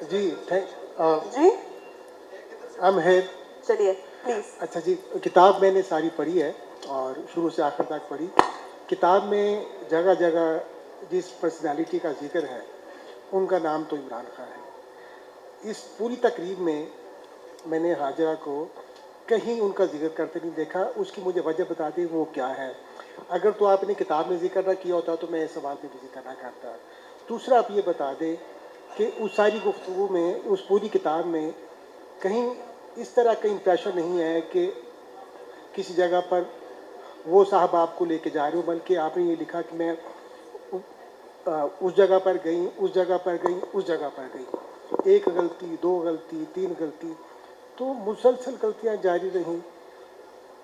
जी। जी। I am here. चलिए प्लीज। अच्छा जी, किताब मैंने सारी पढ़ी है और शुरू से आखिर तक पढ़ी। किताब में जगह जगह जिस पर्सनालिटी का जिक्र है उनका नाम तो इमरान खान है। इस पूरी तकरीब में मैंने हाजरा को कहीं उनका जिक्र करते नहीं देखा। उसकी मुझे वजह बता दें वो क्या है। अगर तो आपने किताब में जिक्र ना किया होता तो मैं इस सवाल पे भी जिक्र ना करता। दूसरा आप ये बता दें कि उस सारी गुफ्तगू में, उस पूरी किताब में कहीं इस तरह का इंप्रेशन नहीं है कि किसी जगह पर वो साहब आपको लेके जा रहे हो, बल्कि आपने ये लिखा कि मैं उस जगह पर गई, उस जगह पर गई, उस जगह पर गई। एक गलती, दो गलती, तीन गलती, तो मुसलसल गलतियां जारी रहीं।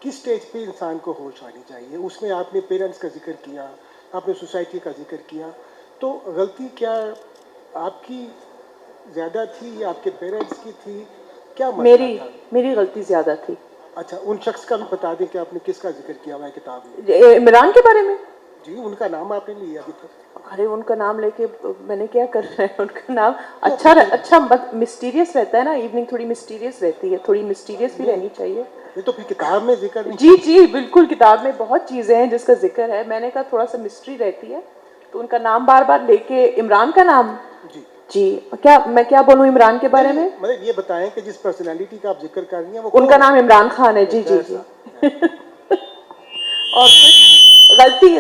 किस स्टेज पे इंसान को होश आनी चाहिए? उसमें आपने पेरेंट्स का जिक्र किया, आपने सोसाइटी का जिक्र किया, तो गलती क्या आपकी ज़्यादा थी या आपके पेरेंट्स की थी? क्या मसला था? मेरी गलती ज़्यादा थी। अच्छा, उन शख्स का भी बता दें कि आपने किसका जिक्र किया हुआ है किताब में? इमरान के बारे में जी, उनका नाम आपने लिया अभी तक? अरे उनका नाम लेके मैंने क्या कर रहा है? उनका नाम अच्छा मिस्टीरियस रहता है ना, इवनिंग थोड़ी मिस्टीरियस रहती है, थोड़ी मिस्टीरियस भी रहनी चाहिए। ये तो फिर किताब में जिक्र नहीं। जी जी बिल्कुल, किताब में बहुत चीज़ें हैं जिसका जिक्र है। मैंने कहा थोड़ा सा मिस्ट्री रहती है, तो उनका नाम बार बार लेके। इमरान का नाम जी मैं क्या बोलूँ इमरान के बारे में? मतलब ये बताएं कि जिस पर्सनालिटी का आप जिक्र कर रही हैं वो उनका नाम इमरान खान है। जी जी जी। और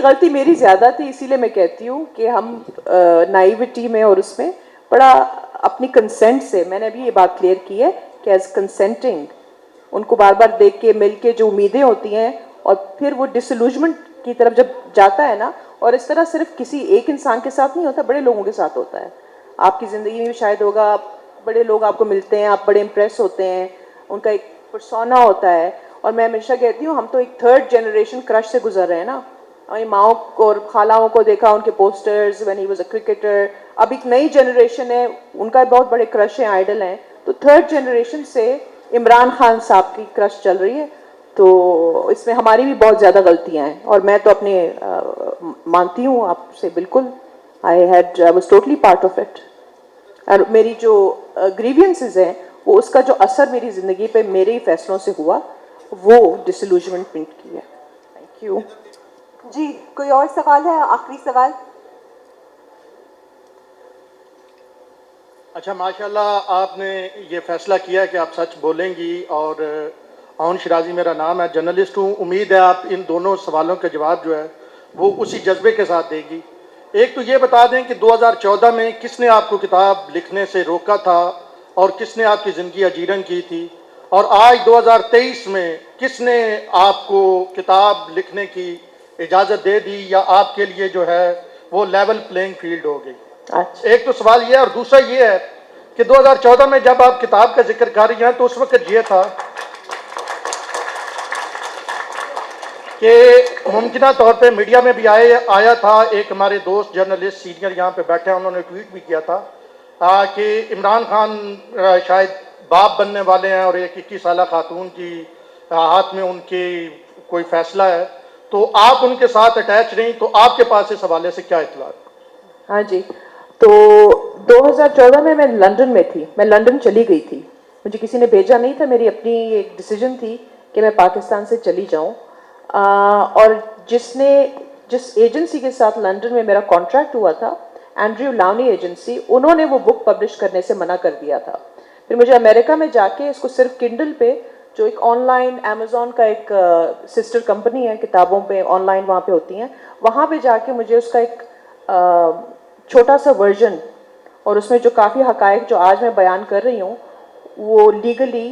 गलती मेरी ज़्यादा थी, इसीलिए मैं कहती हूँ कि हम नाइविटी में और उसमें बड़ा अपनी कंसेंट से, मैंने अभी ये बात क्लियर की है कि एज कंसेंटिंग उनको बार बार देख के मिल के जो उम्मीदें होती हैं और फिर वो डिसइल्यूजमेंट की तरफ जब जाता है ना, और इस तरह सिर्फ किसी एक इंसान के साथ नहीं होता, बड़े लोगों के साथ होता है। आपकी ज़िंदगी में भी शायद होगा, बड़े लोग आपको मिलते हैं, आप बड़े इम्प्रेस होते हैं, उनका एक पर्सोना होता है। और मैं हमेशा कहती हूँ हम तो एक थर्ड जनरेशन क्रश से गुजर रहे हैं ना। हमारी माओ और खालाओं को देखा, उनके posters when he was a cricketer. अब एक नई जनरेशन है, उनका बहुत बड़े क्रश हैं, आइडल हैं। तो थर्ड जनरेशन से इमरान खान साहब की क्रश चल रही है, तो इसमें हमारी भी बहुत ज़्यादा गलतियाँ हैं। और मैं तो अपने मानती हूँ आपसे बिल्कुल, I was totally part of it. और मेरी जो ग्रीवियंसेस हैं वो उसका जो असर मेरी ज़िंदगी पे मेरे ही फैसलों से हुआ, वो डिसइल्यूजमेंट की है। थैंक यू जी। कोई और सवाल है? आखिरी सवाल। अच्छा, माशाल्लाह आपने ये फ़ैसला किया कि आप सच बोलेंगी। और आउन शिराजी मेरा नाम है, जर्नलिस्ट हूँ। उम्मीद है आप इन दोनों सवालों के जवाब जो है वो उसी जज्बे के साथ देगी। एक तो ये बता दें कि 2014 में किसने आपको किताब लिखने से रोका था और किसने आपकी ज़िंदगी अजीरन की थी, और आज 2023 में किसने आपको किताब लिखने की इजाज़त दे दी या आपके लिए जो है वो लेवल प्लेइंग फील्ड हो गई। अच्छा। एक तो सवाल ये है, और दूसरा ये है कि 2014 में जब आप किताब का जिक्र कर रही हैं तो उस वक्त ये था कि मुमकिना तौर पे मीडिया में भी आया था, एक हमारे दोस्त जर्नलिस्ट सीनियर यहाँ पे बैठे हैं, उन्होंने ट्वीट भी किया था कि इमरान खान शायद बाप बनने वाले हैं और एक 21 साल खातून की हाथ में उनकी कोई फैसला है, तो आप उनके साथ अटैच रही, तो आपके पास इस हवाले से क्या इत्तला? हाँ जी, तो 2014 में मैं लंदन में थी, मैं लंदन चली गई थी। मुझे किसी ने भेजा नहीं था, मेरी अपनी एक डिसीजन थी कि मैं पाकिस्तान से चली जाऊं। और जिस एजेंसी के साथ लंदन में मेरा कॉन्ट्रैक्ट हुआ था, एंड्रयू लाउनी एजेंसी, उन्होंने वो बुक पब्लिश करने से मना कर दिया था। फिर मुझे अमेरिका में जाके इसको सिर्फ किंडल पे, जो एक ऑनलाइन अमेज़ॉन का एक सिस्टर कंपनी है, किताबों पे ऑनलाइन वहाँ पे होती हैं, वहाँ पे जाके मुझे उसका एक छोटा सा वर्जन, और उसमें जो काफ़ी हकायक जो आज मैं बयान कर रही हूँ, वो लीगली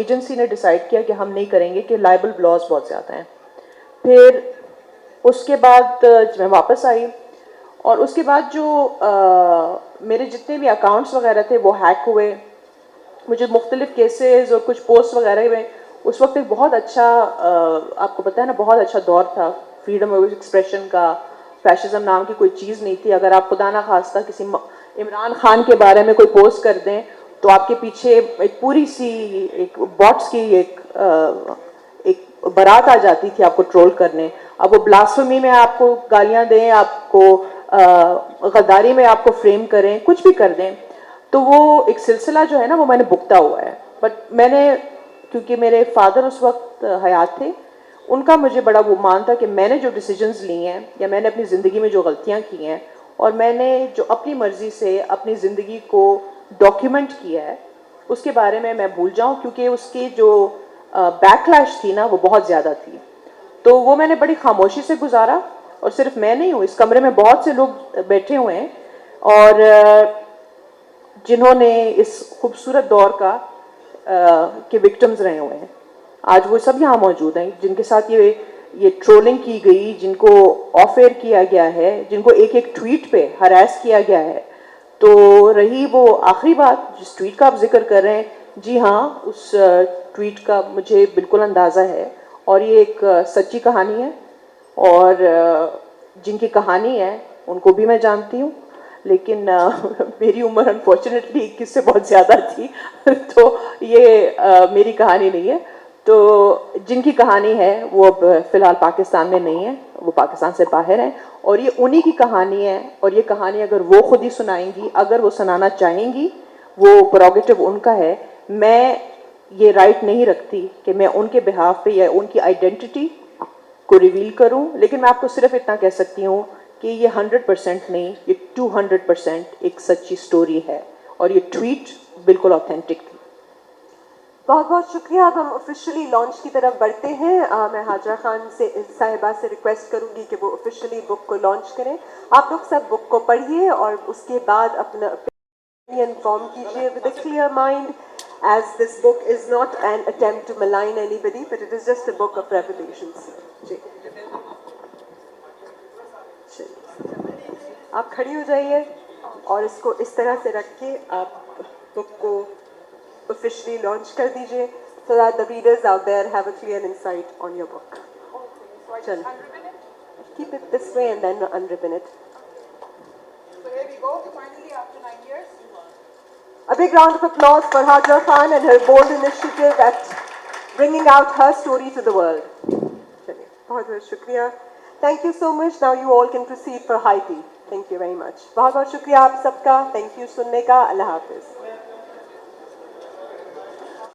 एजेंसी ने डिसाइड किया कि हम नहीं करेंगे, कि लाइबल लॉज बहुत ज़्यादा हैं। फिर उसके बाद मैं वापस आई, और उसके बाद जो मेरे जितने भी अकाउंट्स वगैरह थे वो हैक हुए। मुझे मुख्तलिफ केसेस और कुछ पोस्ट वगैरह में, उस वक्त एक बहुत अच्छा आपको पता है ना, बहुत अच्छा दौर था फ्रीडम ऑफ एक्सप्रेशन का। फैशिज्म नाम की कोई चीज़ नहीं थी। अगर आप खुदा ना खास्ता किसी इमरान खान के बारे में कोई पोस्ट कर दें तो आपके पीछे एक पूरी सी एक बॉट्स की एक बारात आ जाती थी आपको ट्रोल करने। अब वो ब्लास्फेमी में आपको गालियां दें, आपको गद्दारी में आपको फ्रेम करें, कुछ भी कर दें, तो वो एक सिलसिला जो है ना, वो मैंने भुगता हुआ है। बट मैंने, क्योंकि मेरे फादर उस वक्त हयात थे, उनका मुझे बड़ा वो मान था कि मैंने जो डिसीजंस लिए हैं या मैंने अपनी ज़िंदगी में जो गलतियां की हैं, और मैंने जो अपनी मर्ज़ी से अपनी ज़िंदगी को डॉक्यूमेंट किया है, उसके बारे में मैं भूल जाऊं, क्योंकि उसकी जो बैकलैश थी ना, वो बहुत ज़्यादा थी। तो वो मैंने बड़ी खामोशी से गुजारा। और सिर्फ मैं नहीं हूँ, इस कमरे में बहुत से लोग बैठे हुए हैं और जिन्होंने इस खूबसूरत दौर का के विक्टिम्स रहे हुए हैं। आज वो सब यहाँ मौजूद हैं जिनके साथ ये ट्रोलिंग की गई, जिनको ऑफ एयर किया गया है, जिनको एक एक ट्वीट पे हरास किया गया है। तो रही वो आखिरी बात, जिस ट्वीट का आप जिक्र कर रहे हैं, जी हाँ, उस ट्वीट का मुझे बिल्कुल अंदाज़ा है, और ये एक सच्ची कहानी है, और जिनकी कहानी है उनको भी मैं जानती हूँ, लेकिन मेरी उम्र अनफॉर्चुनेटली 21 से बहुत ज़्यादा थी तो ये मेरी कहानी नहीं है। तो जिनकी कहानी है वो अब फ़िलहाल पाकिस्तान में नहीं है, वो पाकिस्तान से बाहर हैं, और ये उन्हीं की कहानी है। और ये कहानी अगर वो खुद ही सुनाएंगी, अगर वो सुनाना चाहेंगी, वो प्रोगेटिव उनका है। मैं ये राइट नहीं रखती कि मैं उनके बिहाफ पे या उनकी आइडेंटिटी को रिवील करूं, लेकिन मैं आपको सिर्फ इतना कह सकती हूँ कि ये 100% नहीं, ये 200% एक सच्ची स्टोरी है, और ये ट्वीट बिल्कुल ऑथेंटिक थी। बहुत बहुत शुक्रिया। अब हम ऑफिशियली लॉन्च की तरफ बढ़ते हैं। मैं हाजरा खान से साहिबा से रिक्वेस्ट करूंगी कि वो ऑफिशियली बुक को लॉन्च करें। आप लोग सब बुक को पढ़िए और उसके बाद अपना ओपिनियन फॉर्म कीजिए with a clear mind, as this book is not an attempt to malign anybody, but it is just a book of revelations. जी, आप खड़ी हो जाइए और इसको इस तरह से रख के आप बुक को officially launch कर दीजिए, so that the readers out there have a clear insight on your book. चलो, keep it this way and then unribbon it. So here we go, finally after 9 years. A big round of applause for Hajra Khan and her bold initiative at bringing out her story to the world. चलिए, बहुत बहुत शुक्रिया. Thank you so much. Now you all can proceed for high tea. Thank you very much. बहुत बहुत शुक्रिया आप सबका. Thank you सुनने का. अल्लाह हाफिज़.